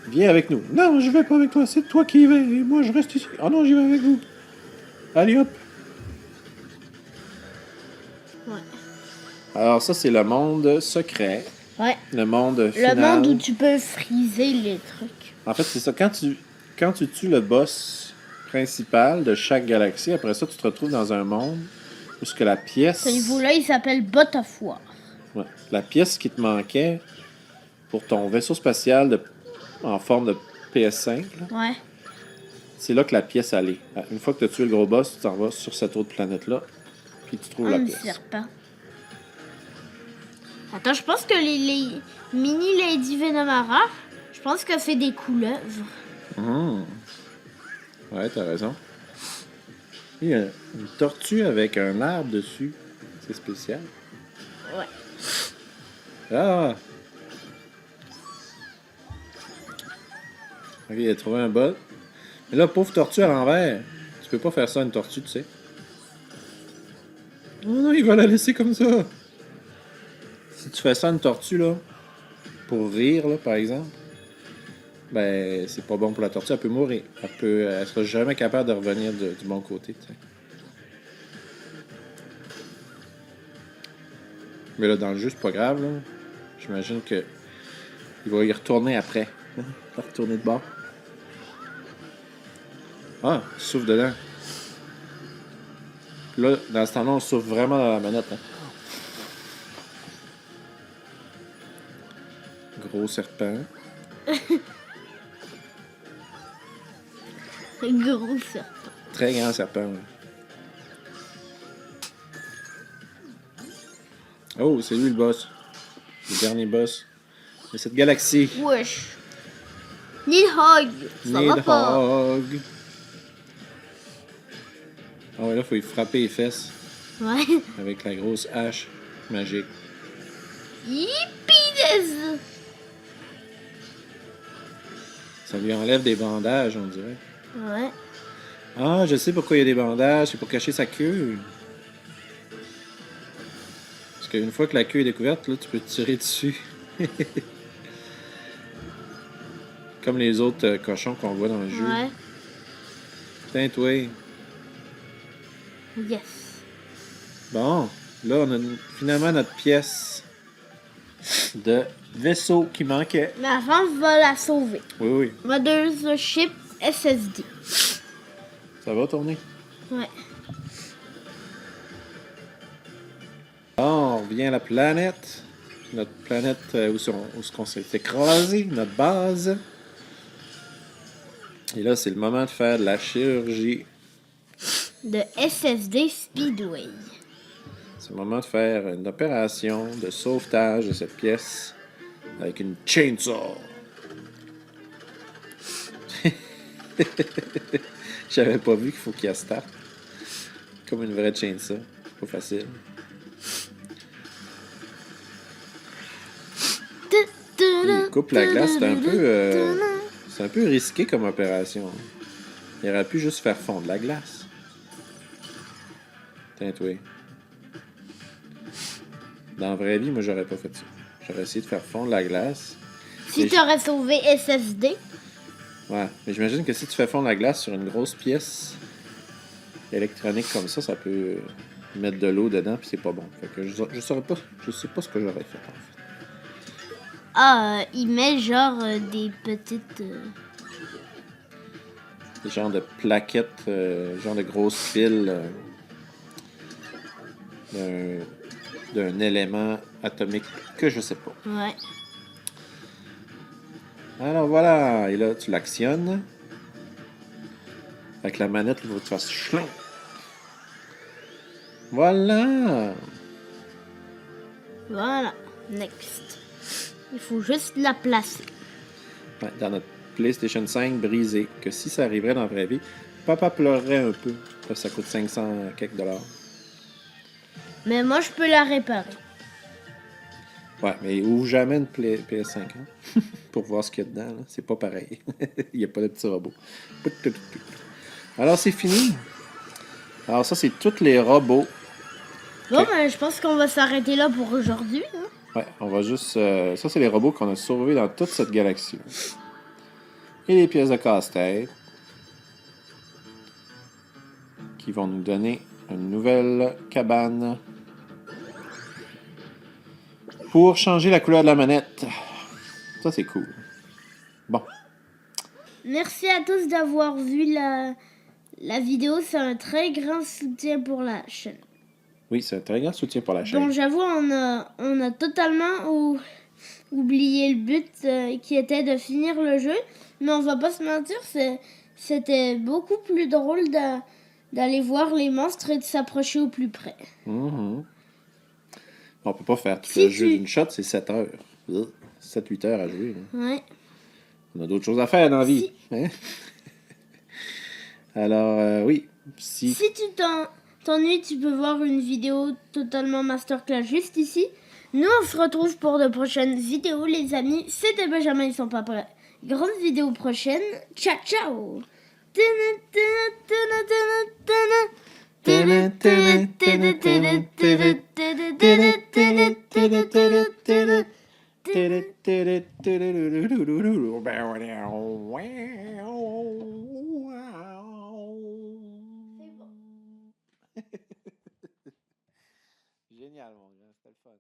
[SPEAKER 2] Viens avec nous. Non, je vais pas avec toi, c'est toi qui y vas, et moi je reste ici. Oh non, j'y vais avec vous. Allez hop.
[SPEAKER 1] Ouais.
[SPEAKER 2] Alors ça, c'est le monde secret.
[SPEAKER 1] Ouais.
[SPEAKER 2] Le monde
[SPEAKER 1] Le
[SPEAKER 2] final.
[SPEAKER 1] monde où tu peux friser les trucs.
[SPEAKER 2] En fait, c'est ça. Quand tu tues le boss principal de chaque galaxie, après ça, tu te retrouves dans un monde où ce que la pièce...
[SPEAKER 1] Ce niveau-là, il s'appelle Bot of War.
[SPEAKER 2] Ouais, la pièce qui te manquait pour ton vaisseau spatial en forme de PS5, là,
[SPEAKER 1] Ouais.
[SPEAKER 2] c'est là que la pièce allait. Une fois que tu as tué le gros boss, tu t'en vas sur cette autre planète-là, puis tu trouves la
[SPEAKER 1] Un
[SPEAKER 2] pièce.
[SPEAKER 1] serpent. Attends, je pense que les mini Lady Venomara, je pense que c'est des couleuvres.
[SPEAKER 2] Mmh. Ouais, t'as raison. Il y a une tortue avec un arbre dessus. C'est spécial.
[SPEAKER 1] Ouais.
[SPEAKER 2] Ah! Ok, il a trouvé un bot. Mais là, pauvre tortue à l'envers. Tu peux pas faire ça à une tortue, tu sais. Oh non, il va la laisser comme ça. Si tu fais ça à une tortue, là, pour rire, là, par exemple, ben, c'est pas bon pour la tortue, elle peut mourir. Elle sera jamais capable de revenir du bon côté, tu sais. Mais là, dans le jeu, c'est pas grave, là. J'imagine que il va y retourner après. Il va retourner de bord. Ah, il souffle dedans. Là, dans ce temps-là, on souffle vraiment dans la manette. Hein. Gros serpent.
[SPEAKER 1] Gros serpent.
[SPEAKER 2] Très grand serpent. Ouais. Oh, c'est lui le boss. Le dernier boss de cette galaxie.
[SPEAKER 1] Wesh. Nidhogg. Ça va pas.
[SPEAKER 2] Nidhogg. Ah ouais, là, faut y frapper les fesses.
[SPEAKER 1] Ouais.
[SPEAKER 2] Avec la grosse hache magique.
[SPEAKER 1] Yippee.
[SPEAKER 2] Ça lui enlève des bandages, on dirait.
[SPEAKER 1] Ouais.
[SPEAKER 2] Ah, je sais pourquoi il y a des bandages. C'est pour cacher sa queue. Parce qu'une fois que la queue est découverte, là, tu peux te tirer dessus. Comme les autres cochons qu'on voit dans le jeu.
[SPEAKER 1] Ouais.
[SPEAKER 2] Putain, toi.
[SPEAKER 1] Yes.
[SPEAKER 2] Bon, là, on a finalement notre pièce de vaisseau qui manquait.
[SPEAKER 1] Ma femme va la sauver.
[SPEAKER 2] Oui, oui.
[SPEAKER 1] Mothership SSD.
[SPEAKER 2] Ça va tourner.
[SPEAKER 1] Ouais.
[SPEAKER 2] Bon, on revient à la planète. Notre planète où on s'est écrasé, notre base. Et là, c'est le moment de faire de la chirurgie.
[SPEAKER 1] De SSD Speedway.
[SPEAKER 2] C'est le moment de faire une opération de sauvetage de cette pièce avec une chainsaw. J'avais pas vu qu'il faut qu'il y ait start. Comme une vraie chainsaw. C'est pas facile. Il coupe la glace, c'est un peu risqué comme opération. Il aurait pu juste faire fondre la glace. Tiens, toi. Dans la vraie vie, moi, j'aurais pas fait ça. J'aurais essayé de faire fondre la glace.
[SPEAKER 1] Si tu aurais sauvé SSD.
[SPEAKER 2] Ouais, mais j'imagine que si tu fais fondre la glace sur une grosse pièce électronique comme ça, ça peut mettre de l'eau dedans, puis c'est pas bon. Fait que je saurais pas, je sais pas ce que j'aurais fait, en fait.
[SPEAKER 1] Ah, il met genre des petites...
[SPEAKER 2] Des genres de plaquettes, genre de grosses fils d'un élément atomique que je sais pas.
[SPEAKER 1] Ouais.
[SPEAKER 2] Alors voilà, et là tu l'actionnes. Avec la manette, il faut que tu fasses chlin. Voilà.
[SPEAKER 1] Voilà. Next. Il faut juste la placer.
[SPEAKER 2] Ouais, dans notre PlayStation 5 brisé, que si ça arriverait dans la vraie vie, papa pleurerait un peu. Parce que ça coûte 500 quelques dollars.
[SPEAKER 1] Mais moi, je peux la réparer.
[SPEAKER 2] Ouais, mais ouvre jamais une PS5 hein? Pour voir ce qu'il y a dedans. Là. C'est pas pareil. Il n'y a pas de petit robot. Alors, c'est fini. Alors, ça, c'est tous les robots.
[SPEAKER 1] Bon, ben, je pense qu'on va s'arrêter là pour aujourd'hui. Hein?
[SPEAKER 2] Ouais, on va juste... ça, c'est les robots qu'on a sauvés dans toute cette galaxie. Et les pièces de casse-tête qui vont nous donner une nouvelle cabane pour changer la couleur de la manette. Ça, c'est cool. Bon.
[SPEAKER 1] Merci à tous d'avoir vu la vidéo. C'est un très grand soutien pour la chaîne.
[SPEAKER 2] Oui, c'est un très grand soutien pour la chaîne.
[SPEAKER 1] Bon, j'avoue, on a totalement oublié le but qui était de finir le jeu. Mais on va pas se mentir, c'était beaucoup plus drôle d'aller voir les monstres et de s'approcher au plus près.
[SPEAKER 2] Mm-hmm. On peut pas faire tout le jeu d'une shot, c'est 7 heures. 7-8 heures à jouer. Hein.
[SPEAKER 1] Ouais.
[SPEAKER 2] On a d'autres choses à faire dans la vie. Hein? Alors, oui. Si
[SPEAKER 1] tu t'ennuies, tu peux voir une vidéo totalement masterclass juste ici. Nous, on se retrouve pour de prochaines vidéos, les amis. C'était Benjamin et son papa. Grande vidéo prochaine. Ciao, ciao!
[SPEAKER 2] Génial, mon gars, c'était le fun.